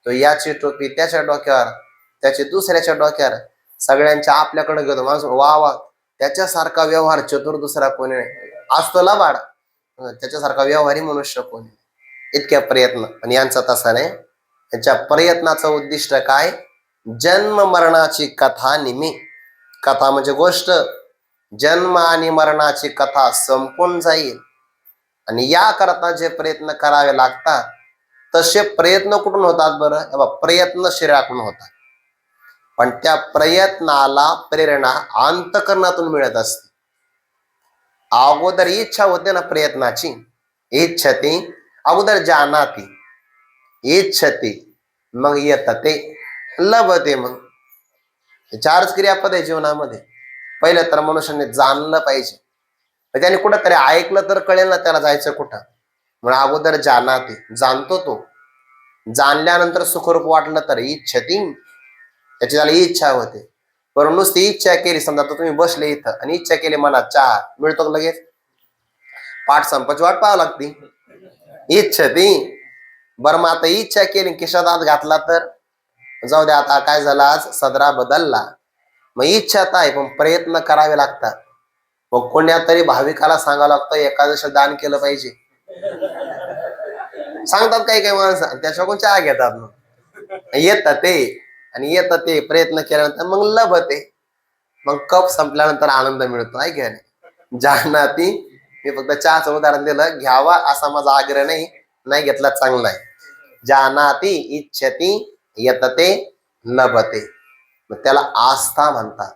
तो याची टोपी त्याच्या डोक्यावर, त्याची दुसऱ्याच्या डोक्यावर, सगळ्यांच्या आपल्याकडे घेतो माणूस. वा त्याच्यासारखा व्यवहार चतुर दुसरा कोणी नाही. असतो लबाड, त्याच्यासारखा व्यवहारी मनुष्य कोणी. इतक्या प्रयत्न. पण यांचा तसा नाही. त्यांच्या प्रयत्नाचं उद्दिष्ट काय? जन्म मरणाची कथा निमी. कथा म्हणजे गोष्ट. जन्म आणि मरणाची कथा संपून जाईल. आणि या करता जे प्रयत्न करावे लागतात तसे प्रयत्न कुठून होतात बरं? प्रयत्न शरीराकडून होतात. पण त्या प्रयत्नाला प्रेरणा अंतःकरणातून मिळत असते. अगोदर इच्छा होते ना प्रयत्नाची, इच्छती अगोदर जानाती, इच्छती मग येतते लभते. मग चारच क्रियापद आहे जीवनामध्ये. पहिलं तर मनुष्याने जाणलं पाहिजे, त्याने कुठंतरी ऐकलं तर कळेल ना त्याला जायचं कुठं. म्हणून अगोदर जानाती, जाणतो तो. जाणल्यानंतर सुखरूप वाटलं तर इच्छती, त्याची त्याला इच्छा होते. बरं नुसती इच्छा केली, समजा तर तुम्ही बसले इथं आणि इच्छा केली मनात चहा, मिळतो लगेच? पाठ संपाची वाट पाहावं लागते. इच्छती. बरं मग आता इच्छा केली, खिशात हात घातला तर जाऊ द्या, आता काय झालं, आज सदरा बदलला. मग इच्छा आहे पण प्रयत्न करावे लागतात. मग कोण्या तरी भाविकाला सांगावं लागतं एकादशी दान केलं पाहिजे, सांगतात काही माणसं, त्याच्याकडून चहा घेतात. मग येतात ते, आणि येतं ते प्रयत्न केल्यानंतर मग लभते. मग कप संपल्यानंतर आनंद मिळतो. आहे की नाही? जानाती. मी फक्त चहाचं उदाहरण दिलं, घ्यावा असा माझा आग्रह नाही, नाही घेतला चांगला आहे. जानाती इच्छती येतते लभते. मग त्याला आस्था म्हणतात.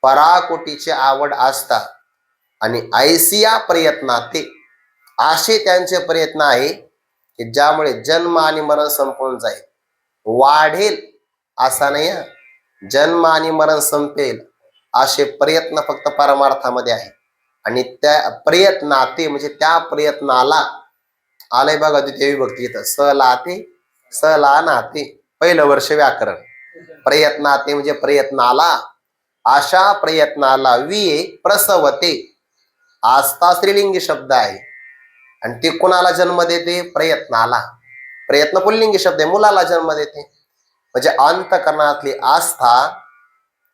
पराकोटीची आवड आस्था. आणि ऐसिया प्रयत्नाते, असे त्यांचे प्रयत्न आहे की ज्यामुळे जन्म आणि मरण संपून जाईल. वाढेल असा नाही, जन्म आणि मरण संपेल असे प्रयत्न फक्त परमार्थामध्ये आहे. आणि त्या प्रयत्नाते म्हणजे त्या प्रयत्नाला आलंय बघा द्वितीय विभक्ती इथं, सलाते सला नाते. पहिलं वर्ष व्याकरण. प्रयत्नाते म्हणजे प्रयत्नाला, अशा प्रयत्नाला विये प्रसवते. आस्था स्त्रीलिंगी शब्द आहे आणि ती कुणाला जन्म देते? प्रयत्नाला. प्रयत्न पुल्लिंगी शब्द आहे, मुलाला जन्म देते. म्हणजे अंतकरणातली आस्था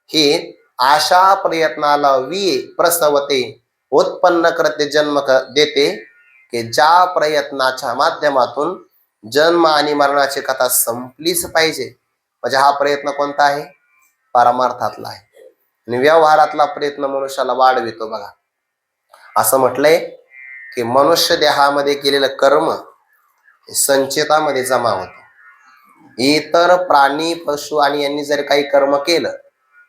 ही आशा प्रयत्नाला विये प्रसवते, उत्पन्न करते, जन्म देते, की ज्या प्रयत्नाच्या माध्यमातून जन्म आणि मरणाची कथा संपलीच पाहिजे. म्हणजे हा प्रयत्न कोणता आहे? परमार्थातला आहे. आणि व्यवहारातला प्रयत्न मनुष्याला वाढवितो. बघा, असं म्हटलंय की मनुष्य देहामध्ये केलेलं कर्म संचितामध्ये जमा होतं. इतर प्राणी, पशु आणि यांनी जर काही कर्म केलं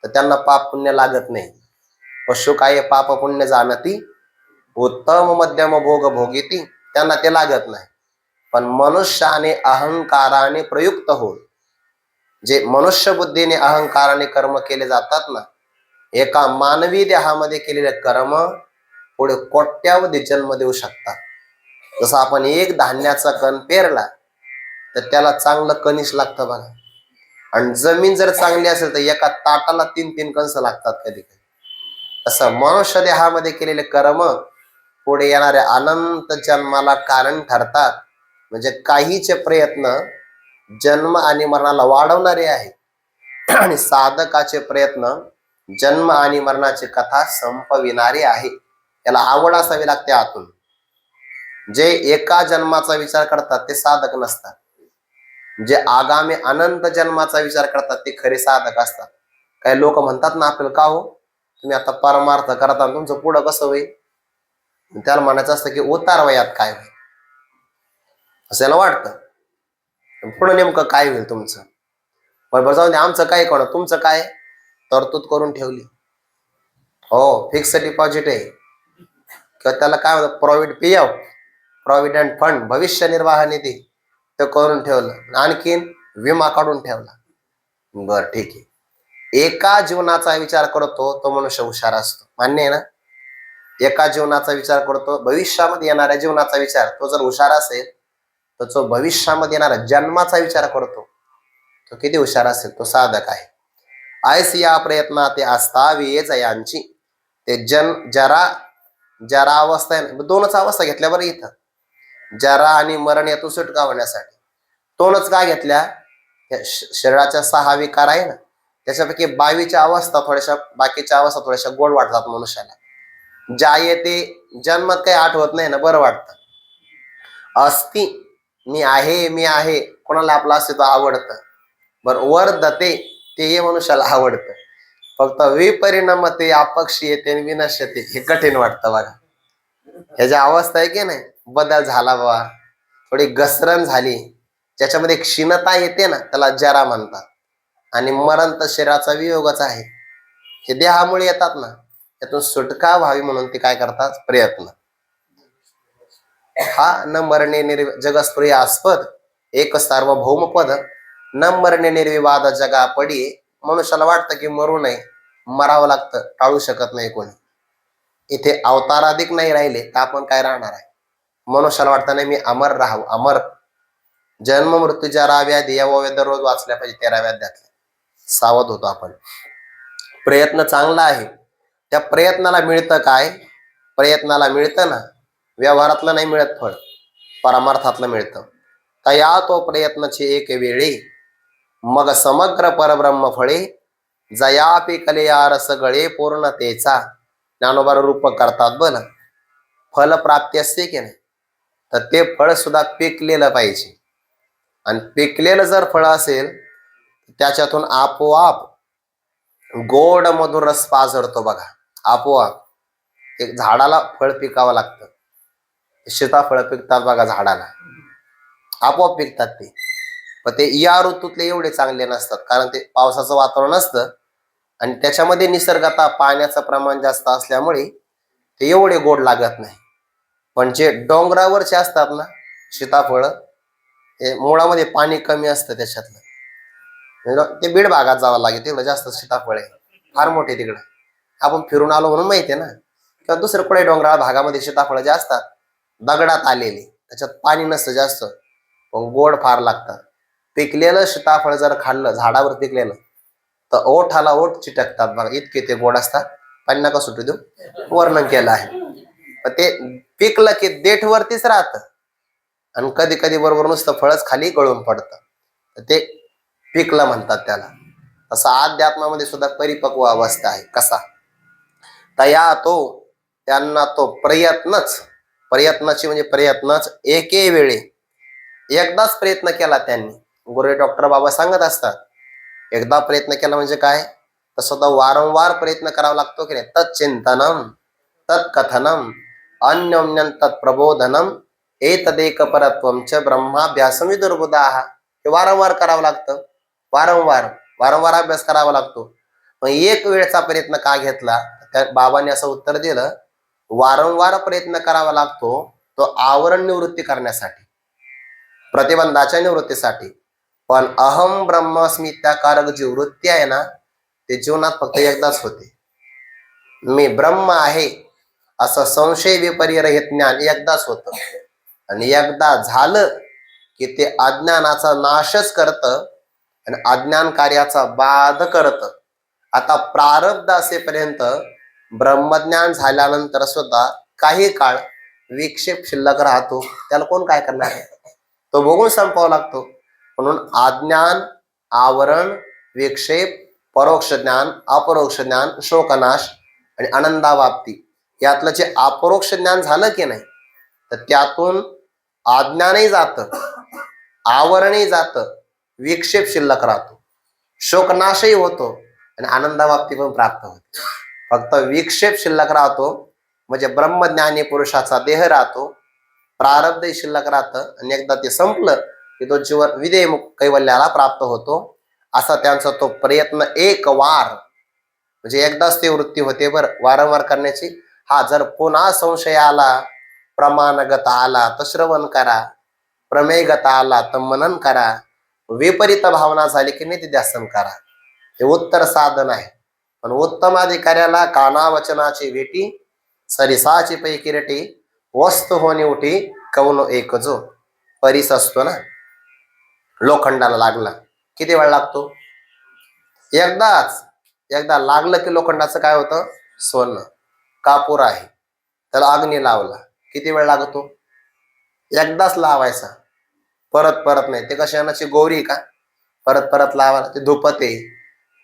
तर त्यांना पाप पुण्य लागत नाही. पशु काय पाप पुण्य जाणती, उत्तम मध्यम भोग भोगिती, त्यांना ते लागत नाही. पण मनुष्याने अहंकाराने प्रयुक्त होऊन जे मनुष्य बुद्धीने अहंकाराने कर्म केले जातात ना, एका मानवी देहामध्ये केलेले कर्म पुढे कोट्यावधी जन्म देऊ शकतात. जसं आपण एक धान्याचा कण पेरला तर त्याला चांगलं कणीस लागतं बघा. आणि जमीन जर चांगली असेल तर एका ताटाला 3-3 कणस लागतात कधी कधी. असं मनुष्य देहामध्ये केलेले कर्म पुढे येणाऱ्या अनंत जन्माला कारण ठरतात. म्हणजे काहीचे प्रयत्न जन्म आणि मरणाला वाढवणारे आहे आणि साधकाचे प्रयत्न जन्म आणि मरणाची कथा संपविणारे आहे. याला आवड असावी लागते आतून. जे एका जन्माचा विचार करतात ते साधक नसतात. जे आगामी अनंत जन्माचा विचार करतात ते खरे साधक असतात. काही लोक म्हणतात ना आपल्याला, का हो तुम्ही आता परमार्थ करता, तुमचं पुढं कसं होईल? त्याला म्हणायचं असतं की उतार वयात काय होईल असं याला वाटतं. पुढं नेमकं काय होईल तुमचं? बरोबर, जाऊ दे, आमचं काय कोण, तुमचं काय तरतूद करून ठेवली. हो, फिक्स डिपॉझिट आहे किंवा त्याला काय म्हणतात प्रॉव्हिडंट पेआउट, प्रॉव्हिडंट फंड, भविष्य निर्वाह निधी, ते करून ठेवलं. आणखीन विमा काढून ठेवला. बर, ठीक आहे. एका जीवनाचा विचार करतो तो मनुष्य हुशार असतो, मान्य आहे ना? एका जीवनाचा विचार करतो, भविष्यामध्ये येणाऱ्या जीवनाचा विचार, तो जर हुशार असेल तर जो भविष्यामध्ये येणारा जन्माचा विचार करतो तो किती हुशार असेल? तो साधक आहे. आयस या प्रयत्नात ते आस्थावी जयांची. ते जरा जरा अवस्था आहे, दोनच अवस्था घेतल्या बरं इथं, जरा आणि मरण यातून सुटका होण्यासाठी. दोनच काय घेतल्या? शरीराच्या 6 विकार आहे ना, त्याच्यापैकी 22च्या अवस्था थोड्याशा, बाकीच्या अवस्था थोड्याशा गोड वाटतात मनुष्याला. ज्या येते जन्मात काही आठवत नाही ना, बरं वाटतं. अस्ति, मी आहे, मी आहे, कोणाला आपलं अस्तित्व आवडतं. बर, वर्धते, ते मनुष्याला आवडतं. फक्त विपरिणामते, अपक्षी येते, विनश्यते, हे कठीण वाटतं बघा. ह्याच्या अवस्था आहे की नाही, बदल झाला बाबा, थोडी घसरण झाली, ज्याच्यामध्ये क्षीणता येते ना, त्याला जरा म्हणतात. आणि मरण तर शरीराचा वियोगच आहे. हे देहामुळे येतात ना, त्यातून सुटका व्हावी म्हणून ते काय करतात? प्रयत्न. हा न मरणे जगस्प्रिय आस्पद, एक सार्वभौम पद, न मरणे निर्विवाद जगा पडी. मनुष्याला वाटतं की मरू नये, मरावं लागतं, टाळू शकत नाही कोणी. इथे अवताराधिक नाही राहिले तर आपण काय राहणार आहे? मनुष्याला वाटतं नाही मी अमर राहावं, अमर. जन्म मृत्यूच्या व्याधी या दररोज वाचल्या पाहिजे, 13व्या अध्यायातल्या. सावध होतो आपण. प्रयत्न चांगला आहे, त्या प्रयत्नाला मिळतं काय? प्रयत्नाला मिळतं ना, व्यवहारातलं नाही मिळत फळ, परमार्थातलं मिळतं. तया तो प्रयत्नची एक वेळी, मग समग्र परब्रह्म फळे, जयापी कलेया रस गळे पूर्णतेचा. ज्ञानोबा रूप करतात बन, फल प्राप्ती असते की नाही, तर ते फळ सुद्धा पिकलेलं पाहिजे. आणि पिकलेलं जर फळ असेल त्याच्यातून आपोआप गोड मधुर रस पाझरतो बघा. आपोआप एक झाडाला फळ पिकावं लागतं, सीताफळ पिकतात बघा झाडाला, आपोआप पिकतात ते. पण ते या ऋतूतले एवढे चांगले नसतात, कारण ते पावसाचं वातावरण असतं आणि त्याच्यामध्ये निसर्गता पाण्याचं प्रमाण जास्त असल्यामुळे ते एवढे गोड लागत नाही. पण जे डोंगरावरचे असतात ना सीताफळ, हे मुळामध्ये पाणी कमी असतं त्याच्यातलं. ते बीड भागात जावं लागेल, तिकडं जास्त सीताफळ आहे, फार मोठे तिकडं. आपण फिरून आलो म्हणून माहिती आहे ना. किंवा दुसरं कुठे डोंगराळ भागामध्ये सीताफळ जे असतात दगडात आलेले, त्याच्यात पाणी नसतं जास्त, पण गोड फार लागतात. पिकलेलं सीताफळ जर खाल्लं, झाडावर पिकलेलं, तर ओठाला ओठ चिटकतात बघा, इतके ते गोड असतात. पाणी नका सुटू देऊ, वर्णन केलं आहे. ते पिकलं की देठ वरतीच राहतं आणि कधी कधी बरोबर नुसतं फळच खाली गळून पडतं, ते पिकलं म्हणतात त्याला. तसं अध्यात्मामध्ये सुद्धा परिपक्व अवस्था आहे. कसा तया तो, त्यांना तो प्रयत्नाची म्हणजे प्रयत्नच एके वेळी, एकदाच प्रयत्न केला त्यांनी. गुरु डॉक्टर बाबा सांगत असतात, एकदा प्रयत्न केला म्हणजे काय, तसं तर वारंवार प्रयत्न करावा लागतो की नाही. तच्चिंतनम तत्कथनम अन्योन्यं तत्प्रबोधनम एतदेक परत्वम च ब्रह्माभ्यासम विदुर्बुधाः. हे वारंवार करावं लागतं, वारंवार वारंवार अभ्यास करावा लागतो. मग एक वेळचा प्रयत्न का घेतला, त्या बाबांनी असं उत्तर दिलं, वारंवार प्रयत्न करावा लागतो तो आवरण निवृत्ती करण्यासाठी, प्रतिबंधाच्या निवृत्तीसाठी. पण अहम ब्रह्मास्मी त्याकारक जी वृत्ती आहे ना, ते जीवनात फक्त एकदाच होते. मी ब्रह्म आहे असं संशय विपर्यरहित ज्ञान एकदाच होतं, आणि एकदा झालं की ते अज्ञानाचा नाशच करतं आणि अज्ञान कार्याचा बाध करतं. आता प्रारब्ध असेपर्यंत ब्रह्मज्ञान झाल्यानंतर सुद्धा काही काळ विक्षेप शिल्लक राहतो, त्याला कोण काय करणार आहे, तो बघून संपवावा लागतो. म्हणून अज्ञान, आवरण, विक्षेप, परोक्ष ज्ञान, अपरोक्ष ज्ञान, शोकनाश आणि आनंदावाप्ती, यातलं जे अपरोक्ष ज्ञान झालं की नाही, तर त्यातून अज्ञानही जातं, आवरणही जातं, विक्षेप शिल्लक राहतो, शोकनाशही होतो आणि आनंदावाप्ती पण प्राप्त होते. फक्त विक्षेप शिल्लक राहतो म्हणजे ब्रह्मज्ञानी पुरुषाचा देह राहतो, प्रारब्ध शिल्लक राहतं, आणि एकदा ते संपलं की तो जीवन विदेह कैवल्याला प्राप्त होतो. असा त्यांचा तो प्रयत्न एक वार म्हणजे एकदाच ती वृत्ती होते बरं, वारंवार करण्याची. हा जर पुन्हा संशय आला, प्रमाणगत आला तर श्रवण करा, प्रमेयगत आला तर मनन करा, विपरीत भावना झाली की निधिध्यासन करा. हे उत्तर साधन आहे. पण उत्तम अधिकाऱ्याला कानावचनाची भेटी, सरिसाची पैकिरटी, वस्तू होणी उठी कवनो एक जो. परीस असतो ना, लोखंडाला लागला किती वेळ लागतो, एकदाच. एकदा लागलं की लोखंडाचं काय होतं, सोनं. कापूर आहे, त्याला अग्नी लावला, किती वेळ लागतो, एकदाच लावायचा, परत परत नाही. ते कशाची गोरी का, परत परत लावायला, ते धुपते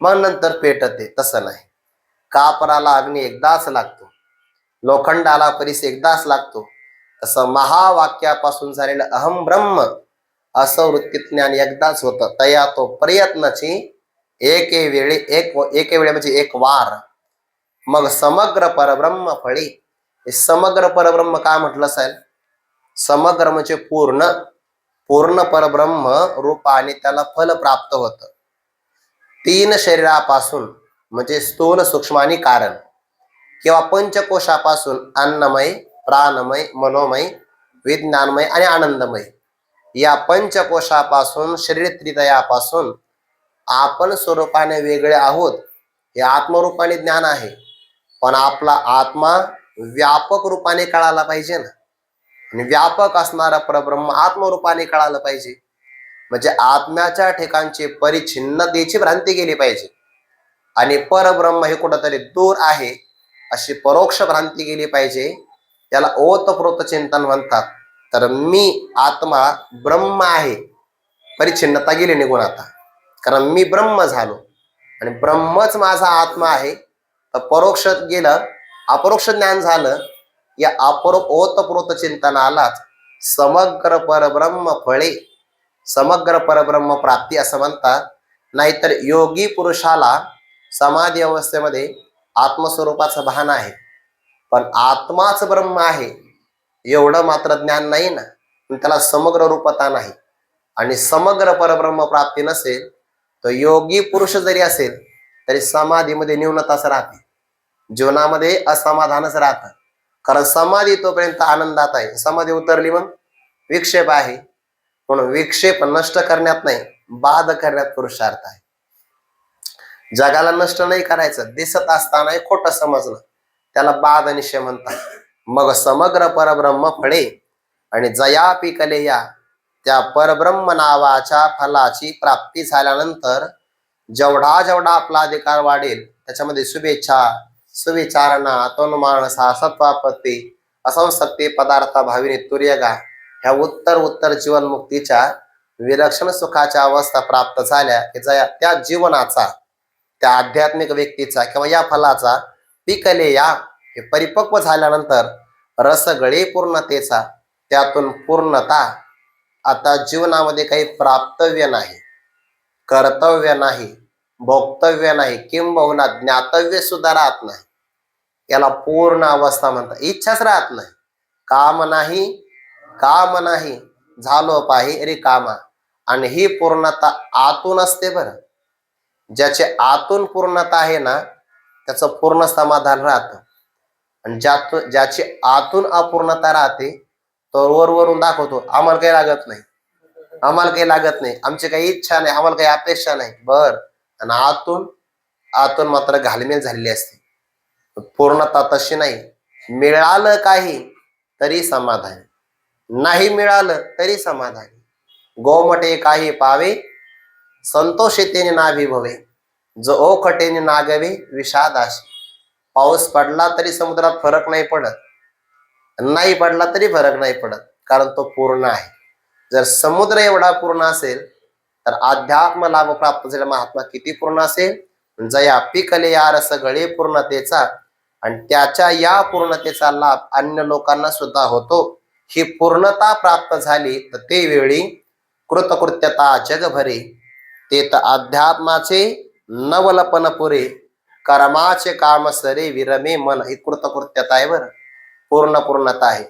मग नंतर पेटते, तसं नाही. कापराला अग्नी एकदाच लागतो, लोखंडाला परीस एकदाच लागतो. तसं महावाक्यापासून झालेलं अहम ब्रह्म असं वृत्ती ज्ञान एकदाच होतं. तया तो प्रयत्नाची एके वेळी म्हणजे एक वार. मग समग्र परब्रह्म फळी. हे समग्र परब्रह्म का म्हटलं असेल, समग्र म्हणजे पूर्ण परब्रह्म रूपाने त्याला फल प्राप्त होतं. 3 शरीरापासून म्हणजे स्थूल, सूक्ष्म आणि कारण, किंवा पंचकोशापासून अन्नमय, प्राणमय, मनोमय, विज्ञानमय आणि आनंदमय, या पंचकोशापासून, शरीर त्रितयापासून आपण स्वरूपाने वेगळे आहोत हे आत्मरूपाने ज्ञान आहे. पण आपला आत्मा व्यापक रूपाने कळाला पाहिजे ना, आणि व्यापक असणारा परब्रह्म आत्मरूपाने कळालं पाहिजे. म्हणजे आत्म्याच्या ठिकाणची परिच्छिन्नतेची भ्रांती गेली पाहिजे, आणि परब्रह्म हे कुठंतरी दूर आहे अशी परोक्ष भ्रांती गेली पाहिजे. याला ओतप्रोत चिंतन म्हणतात. तर मी आत्मा ब्रह्म आहे, परिच्छिन्नता गेली निघून आता, कारण मी ब्रह्म झालो आणि ब्रह्मच माझा आत्मा आहे. तर परोक्ष गेलं, अपरोक्ष ज्ञान झालं. या ओतप्रोत चिंतनालाच समग्र परब्रह्म फळे, समग्र परब्रह्म प्राप्ती असं म्हणतात. नाहीतर योगी पुरुषाला समाधी अवस्थेमध्ये आत्मस्वरूपाचं भान आहे, पण आत्माच ब्रह्म आहे एवढं मात्र ज्ञान नाही ना, त्याला समग्र रूपता नाही. आणि समग्र परब्रह्म प्राप्ती नसेल तर योगी पुरुष जरी असेल तरी समाधीमध्ये न्यूनताच राहते, जीवनामध्ये असमाधानच राहतं. कारण समाधी तोपर्यंत आनंदात आहे, समाधी उतरली मग विक्षेप आहे. म्हणून विक्षेप नष्ट करण्यात नाही, बाध करण्यात पुरुषार्थ आहे. जगाला नष्ट नाही करायचं, दिसत असताना खोटं समजणं, त्याला बाध निश्चय म्हणतात. मग समग्र परब्रह्म फळे, आणि जया पिकले या त्या परब्रह्म नावाच्या फलाची प्राप्ती झाल्यानंतर जेवढा जेवढा आपला अधिकार वाढेल त्याच्यामध्ये शुभेच्छा, सुविचारणा, तनुमानसा, सत्वापत्ती, असंसक्ती, पदार्थ भाविनी, तुर्यगा ह्या उत्तर जीवनमुक्तीच्या विलक्षण सुखाच्या अवस्था प्राप्त झाल्या की त्या जीवनाचा, त्या आध्यात्मिक व्यक्तीचा किंवा या फलाचा पिकले या हे परिपक्व झाल्यानंतर रसगळे पूर्णतेचा, त्यातून पूर्णता. आता जीवनामध्ये काही प्राप्तव्य नाही, कर्तव्य नाही, भोक्तव्य नाही, किंबहुना ज्ञातव्य सुद्धा राहत नाही. याला पूर्ण अवस्था म्हणतात. इच्छाच राहत नाही, काम नाही, काम नाही, झालो पाहि रिकामा. आणि ही पूर्णता आतून असते बरं. ज्याचे आतून पूर्णता आहे ना त्याचं पूर्ण समाधान राहतं. आणि ज्याची आतून अपूर्णता राहते तो वरून दाखवतो आम्हाला काही लागत नाही, आम्हाला काही लागत नाही, आमची काही इच्छा नाही, आम्हाला काही अपेक्षा नाही. बर, आणि आतून आतून मात्र घालमेल झालेली असते. पूर्णता तशी नाही. मिळालं काही तरी समाधान, नाही मिळालं तरी समाधान. गोमटे काही पावे संतोषतेने नाभी भवे, जो ओखटेने नागवे विषादाशी. पाऊस पडला तरी समुद्रात फरक नाही पडत, नाही पडला तरी फरक नाही पडत, कारण तो पूर्ण आहे. जर समुद्र एवढा पूर्ण असेल तर अध्यात्म लाभ प्राप्त झालेला महात्मा किती पूर्ण असेल. जया पिकले या रस गळे पूर्णतेचा, आणि त्याच्या या पूर्णतेचा लाभ अन्य लोकांना सुद्धा होतो. ही पूर्णता प्राप्त झाली तर ते वेळी कृतकृत्यता जगभरे, ते तर अध्यात्माचे नवलपन पुरे, कर्माचे काम सरे विरमे मन. ही कृतकृत्यता आहे बरं, पूर्णता आहे.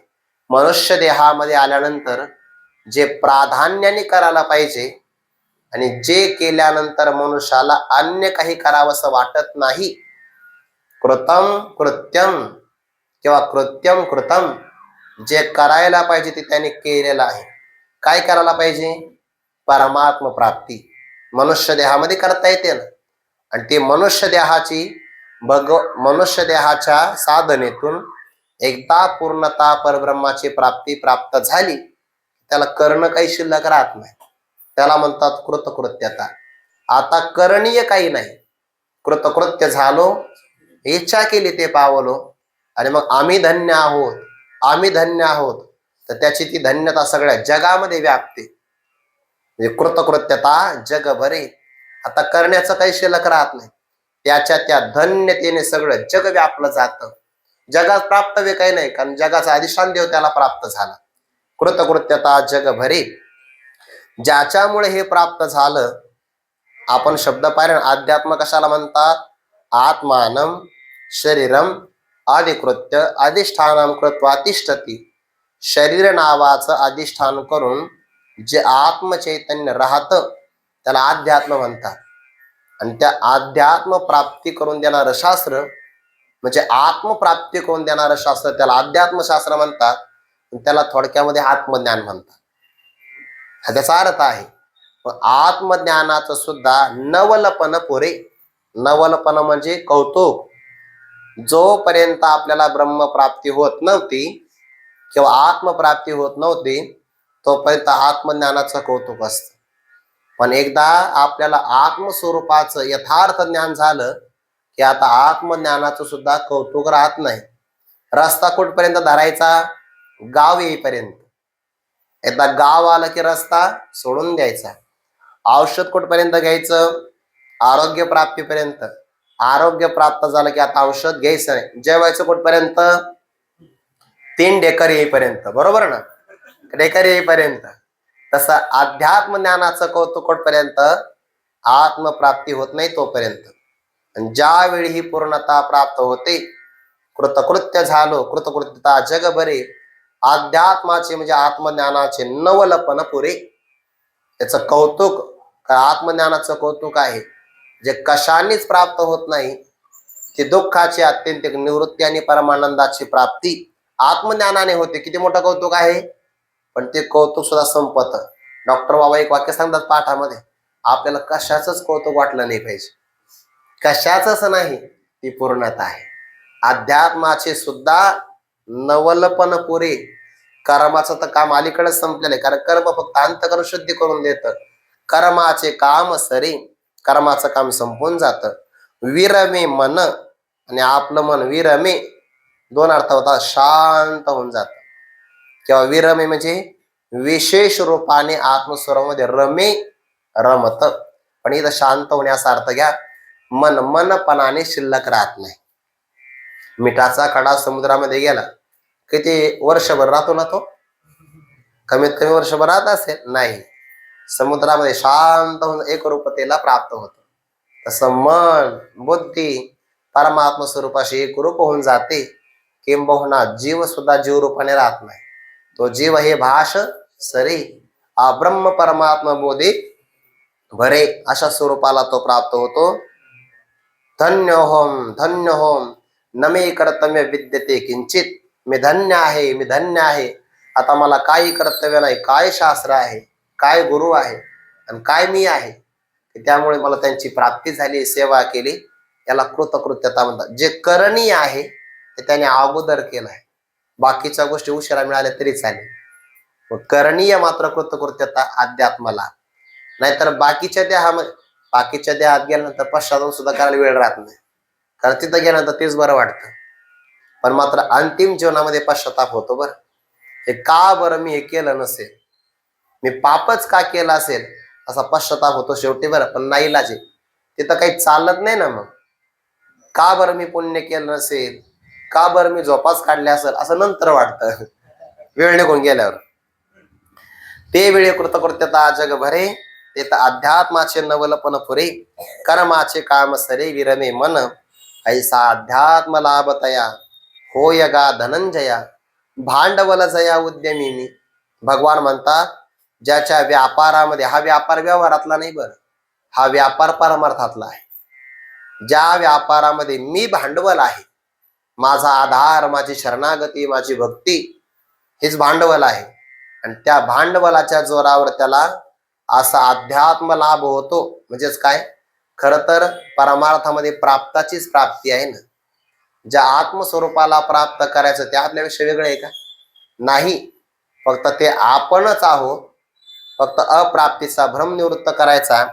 मनुष्य देहामध्ये आल्यानंतर जे प्राधान्याने करायला पाहिजे आणि जे केल्यानंतर मनुष्याला अन्य काही करावंसं वाटत नाही, कृतम कृत्यम किंवा कृत्यम कृतम, जे करायला पाहिजे ते त्याने केलेलं आहे. काय करायला पाहिजे? परमात्म प्राप्ती मनुष्य देहामध्ये करता येते ना. आणि ती मनुष्य देहाच्या साधनेतून एकदा पूर्णता परब्रह्माची प्राप्ती प्राप्त झाली, त्याला करणं काही शिल्लक राहत नाही. त्याला म्हणतात कृतकृत्यता. आता करणीय काही नाही, कृतकृत्य झालो, इच्छा केली ते पावलो, आणि मग आम्ही धन्य आहोत, आम्ही धन्य आहोत, तर त्याची ती धन्यता सगळ्या जगामध्ये व्यापते. म्हणजे कृतकृत्यता जगभरे. आता करण्याचं काही शिल्लक राहत नाही, त्याच्या त्या धन्यतेने सगळं जग व्यापलं जातं. जगात प्राप्तव्य काही नाही, कारण जगाचा अधिष्ठान देव त्याला प्राप्त झाला. कृतकृत्यता जगभरे, ज्याच्यामुळे हे प्राप्त झालं. आपण शब्द पाहिला, अध्यात्म कशाला म्हणतात? आत्मानम शरीरम अधिकृत्य अधिष्ठानम कृत्वा तिष्ठती. शरीर नावाचं अधिष्ठान करून जे आत्मचैतन्य राहतं त्याला अध्यात्म म्हणतात. आणि त्या अध्यात्म प्राप्ती करून देणारं शास्त्र, म्हणजे आत्मप्राप्ती करून देणारं शास्त्र, त्याला अध्यात्मशास्त्र म्हणतात. त्याला थोडक्यामध्ये आत्मज्ञान म्हणतात. हा त्याचा अर्थ आहे. आत्मज्ञानाचं सुद्धा नवलपन पुरे. नवलपन म्हणजे कौतुक. जोपर्यंत आपल्याला ब्रह्मप्राप्ती होत नव्हती किंवा आत्मप्राप्ती होत नव्हती तोपर्यंत आत्मज्ञानाचं कौतुक असतं. पण एकदा आपल्याला आत्मस्वरूपाचं यथार्थ ज्ञान झालं की आता आत्मज्ञानाचं सुद्धा कौतुक राहत नाही. रस्ता कुठपर्यंत धरायचा? गाव येईपर्यंत. एकदा गाव आलं की रस्ता सोडून द्यायचा. औषध कुठपर्यंत घ्यायचं? आरोग्य प्राप्तीपर्यंत. आरोग्य प्राप्त झालं की आता औषध घ्यायचं नाही. जेवायचं कुठपर्यंत? 3 डेकर येईपर्यंत. बरोबर ना? डेकर येईपर्यंत. तसं अध्यात्म ज्ञानाचं कौतुक कुठपर्यंत? आत्मप्राप्ती होत नाही तोपर्यंत. आणि ज्यावेळी ही पूर्णता प्राप्त होते, कृतकृत्य झालो, कृतकृत्यता जगभरे, अध्यात्माचे म्हणजे आत्मज्ञानाचे नवलपन पुरे. त्याचं कौतुक, आत्मज्ञानाचं कौतुक आहे जे कशानेच प्राप्त होत नाही. ती दुःखाची अत्यंतिक निवृत्ती आणि परमानंदाची प्राप्ती आत्मज्ञानाने होते. किती मोठं कौतुक आहे. पण ते कौतुक सुद्धा संपत. डॉक्टर बाबा एक वाक्य सांगतात पाठामध्ये, आपल्याला कशाचंच कौतुक वाटलं नाही पाहिजे, कशाचंच नाही. ती पूर्णता आहे. अध्यात्माचे सुद्धा नवलपन पुरे. कर्माचं तर काम अलीकडेच संपलेलं आहे, कारण कर्म फक्त अंतकरण शुद्धी करून देतं. कर्माचे काम सरे, कर्माचं काम संपून जातं. विरमे मन, आणि आपलं मन विरमे, दोन अर्थ होता, शांत होऊन जातं. किंवा विरमे म्हणजे विशेष रूपाने आत्मस्वरूपामध्ये रमे, रमत. पण इथं शांत होण्याचा अर्थ घ्या, मनपणाने शिल्लक राहत नाही. मिठाचा कडा समुद्रामध्ये गेला, किती वर्षभर राहतो ना तो? कमीत कमी वर्षभर राहत असेल? नाही. समुद्रामध्ये शांत होऊन एक रूपतेला प्राप्त होतं. तसं मन बुद्धी परमात्मा स्वरूपाशी एकरूप होऊन जाते. किंबहुना जीव सुद्धा जीव रूपाने राहत नाही. तो जीव हे भाष सरे ब्रह्म परमात्मा बोधे भरे, अशा स्वरूपाला तो प्राप्त होतो. धन्य होम न मे कर्तव्य विद्यते किंचित. मी धन्य आहे, मी धन्य आहे. आता मला काही कर्तव्य नाही, काय शास्त्र आहे, काय गुरु आहे आणि काय मी आहे. त्यामुळे मला त्यांची प्राप्ती झाली, सेवा केली, याला कृतकृत्यता म्हणतात. जे करणीय आहे ते त्याने अगोदर केलं आहे. बाकीच्या गोष्टी उशिरा मिळाल्या तरी चालेल. करणीय मात्र कृतकृत्यता अध्यात्माला. नाहीतर बाकीच्या देहात गेल्यानंतर पश्चाताप सुद्धा करायला वेळ राहत नाही. कारण तिथं गेल्यानंतर तेच बरं वाटतं. पण मात्र अंतिम जीवनामध्ये पश्चाताप होतो. बरं, हे का बरं मी हे केलं नसेल, मी पापच का केलं असेल, असा पश्चाताप होतो शेवटी. बरं, पण नाही इलाज आहे, तिथं काही चालत नाही ना. मग का बरं मी पुण्य केलं नसेल, का बरं मी झोपाच काढले असेल, असं नंतर वाटतं वेळ निघून गेल्यावर. ते वेळे कृतकृत्यता जग भरे, ते तर अध्यात्माचे नवलपन पुरे. कर्माचे काम सरे विरमे मन, ऐसा अध्यात्म लाभ तया होय गा धनंजया. भांडवल जया उद्यमिनी. भगवान म्हणतात, ज्याच्या व्यापारामध्ये, हा व्यापार व्यवहारातला नाही बरं, हा व्यापार परमार्थातला आहे. ज्या व्यापारामध्ये मी भांडवल आहे, माझा आधार, माझी शरणागती, माझी भक्ती, हेच भांडवल आहे. आणि त्या भांडवलाच्या जोरावर त्याला असा अध्यात्म लाभ होतो. म्हणजेच काय, खर तर परमार्थामध्ये प्राप्ताचीच प्राप्ती आहे ना. ज्या आत्मस्वरूपाला प्राप्त करायचं ते आपल्यापेक्षा वेगळं आहे का? नाही. फक्त ते आपणच आहोत. फक्त अप्राप्तीचा भ्रम निवृत्त करायचा.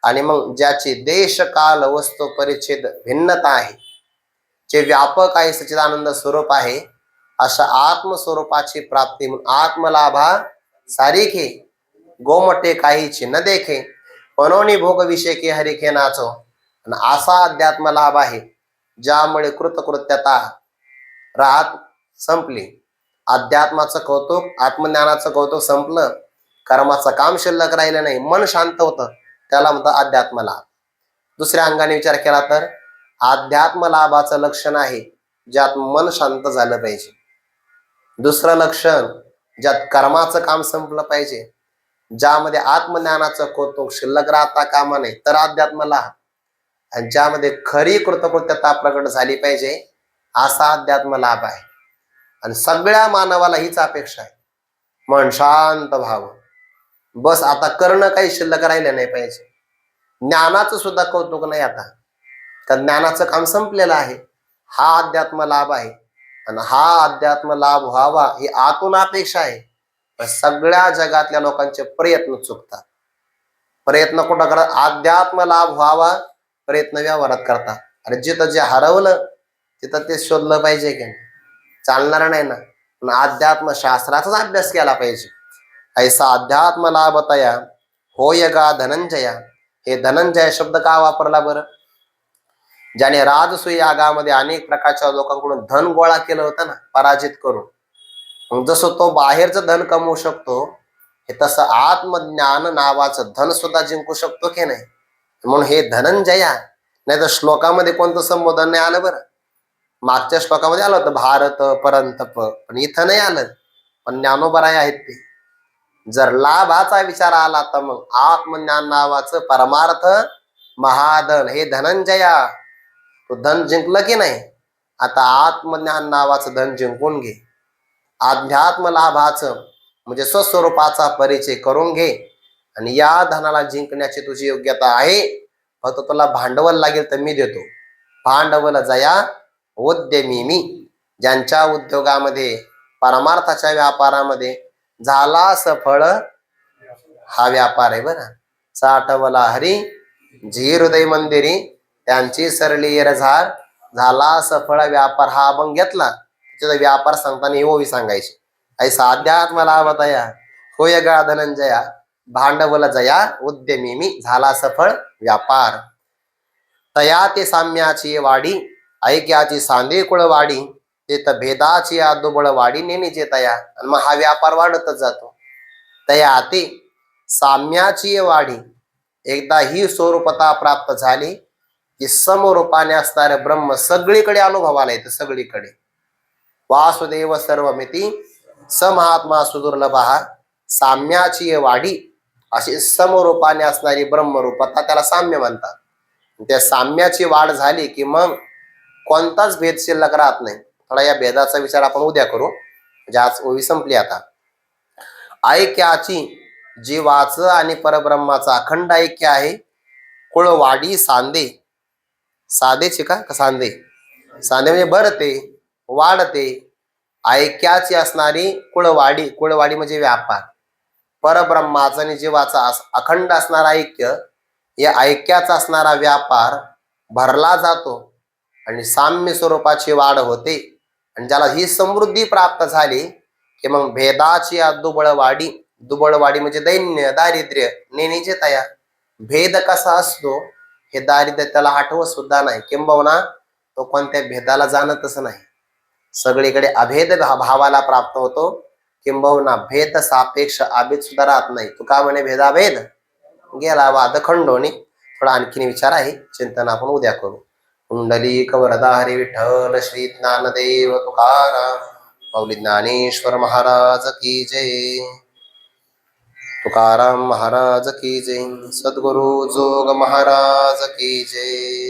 आणि मग ज्याची देश काल वस्तू परिच्छेद भिन्नता आहे, जे व्यापक आहे, सच्चिदानंद स्वरूप आहे, अशा आत्मस्वरूपाची प्राप्ती म्हणून आत्मलाभा सारिखे गोमटे काहीची न देखे, मनोनी भोग विषय के हरिखे नाचो. आणि असा अध्यात्म लाभ आहे ज्यामुळे कृतकृत्यता राहत संपली. अध्यात्माचं कौतुक, आत्मज्ञानाचं कौतुक संपलं, कर्माचं काम शिल्लक राहिलं नाही, मन शांत होतं, त्याला म्हणतात अध्यात्म लाभ. दुसऱ्या अंगाने विचार केला तर अध्यात्म लाभाचं लक्षण आहे ज्यात मन शांत झालं पाहिजे. दुसरं लक्षण, ज्यात कर्माचं काम संपलं पाहिजे, ज्यामध्ये आत्मज्ञानाचं कौतुक शिल्लक राहता कामा नये, तर अध्यात्म लाभ. आणि ज्यामध्ये खरी कृतकृत्यता प्रकट झाली पाहिजे, असा अध्यात्म लाभ आहे. आणि सगळ्या मानवाला हीच अपेक्षा आहे, मन शांत व्हावं, बस. आता करणं काही शिल्लक राहिलं नाही पाहिजे. ज्ञानाचं सुद्धा कौतुक नाही आता, तर ज्ञानाचं काम संपलेलं आहे. हा अध्यात्म लाभ आहे. आणि हा अध्यात्म लाभ व्हावा ही आतून अपेक्षा आहे. पण सगळ्या जगातल्या लोकांचे प्रयत्न चुकतात. प्रयत्न कुठं करतात? अध्यात्म लाभ व्हावा प्रयत्न व्यवहारात करतात. आणि जिथं जे हरवलं तिथं ते शोधलं पाहिजे की नाही? चालणार नाही ना. पण अध्यात्म शास्त्राचाच अभ्यास केला पाहिजे. ऐसा अध्यात्म लाभ तया होय गा धनंजया. हे धनंजय शब्द का वापरला बरं? ज्याने राजसूय यागामध्ये अनेक प्रकारच्या लोकांकडून धन गोळा केलं होतं ना, पराजित करून. मग जसं तो बाहेरचं धन कमवू शकतो, हे तसं आत्मज्ञान नावाचं धन सुद्धा जिंकू शकतो की नाही? म्हणून हे धनंजया. नाही तर श्लोकामध्ये कोणतं संबोधन नाही आलं बरं. मागच्या श्लोकामध्ये आलं होतं भारत परंतप, पण इथं नाही आलं. पण ज्ञानोबराय आहेत ते. जर लाभाचा विचार आला तर मग आत्मज्ञान नावाचं परमार्थ महाधन, हे धनंजया, तो धन जिंकलं की नाही? आता आत्मज्ञान नावाचं धन जिंकून घे. अध्यात्म लाभाचं म्हणजे स्वस्वरूपाचा परिचय करून घे. आणि या धनाला जिंकण्याची तुझी योग्यता आहे. फक्त तुला भांडवल लागेल तर मी देतो. भांडवल जया उद्यमी मी. ज्यांच्या उद्योगामध्ये, परमार्थाच्या व्यापारामध्ये झाला सफळ हा व्यापार आहे बरं. साठवला हरी जी हृदय मंदिरी त्यांची सरली रझार, झाला सफळ व्यापार. हा अभंग घेतला त्याचा व्यापार सांगताना ही ओवी सांगायची. ऐसा अध्यात्म लाभतया होय गा धनंजया, भांडवल जया उद्यमी मी, झाला सफळ व्यापार. तया ते साम्याची वाडी, ऐक्याची सांदे कुळवाडी, ते तर भेदाची आदुबळ वाडी नेणीचे तया. आणि मग हा व्यापार वाढतच जातो. तया ते साम्याची वाढी, एकदा ही स्वरूपता प्राप्त झाली की समरूपाने असणारे ब्रह्म सगळीकडे अनुभवाला येतं. सगळीकडे वासुदेव सर्वमिती समहात्मा सुदुर्लभ, साम्याची वाढी अशी समरूपाने असणारी ब्रह्मरूपता त्याला साम्य म्हणतात. त्या साम्याची वाढ झाली की मग कोणताच भेद शिल्लक राहत नाही. थोडा या भेदाचा विचार आपण उद्या करू, म्हणजे आज ओवी संपली. आता ऐक्याची जीवाचं आणि परब्रह्माचं अखंड ऐक्य आहे. कुळवाडी सांदे, साधेचे का सांदे, सांदे म्हणजे भरते वाढते. ऐक्याची असणारी कुळवाडी, कुळवाडी म्हणजे व्यापार. परब्रह्माचा आणि जीवाचा अखंड असणारा ऐक्य, या ऐक्याचा असणारा व्यापार भरला जातो आणि साम्य स्वरूपाची वाढ होते. आणि ज्याला ही समृद्धी प्राप्त झाली की मग भेदाची दुबळवाडी, दुबळवाडी म्हणजे दैन्य दारिद्र्य नेणीचे तया. भेद कसा असतो हे दारिद्र्य त्याला आठवत सुद्धा नाही, किंबहुना तो कोणत्या भेदाला जाणतच नाही. सगळीकडे अभेद भावाला प्राप्त होतो, किंबहुना भेद सापेक्ष अभेद सुद्धा राहत नाही. तुका म्हणे भेदाभेद गेला वाद खंडोनी. थोडा आणखीन विचार आहे, चिंतन आपण उद्या करू. कुंडलिक वरदा हरी विठ्ठल श्री ज्ञानदेव तुकाराम माऊली ज्ञानेश्वर महाराज की जय. तुकाराम महाराज की जय. सद्गुरु जोग महाराज की जय.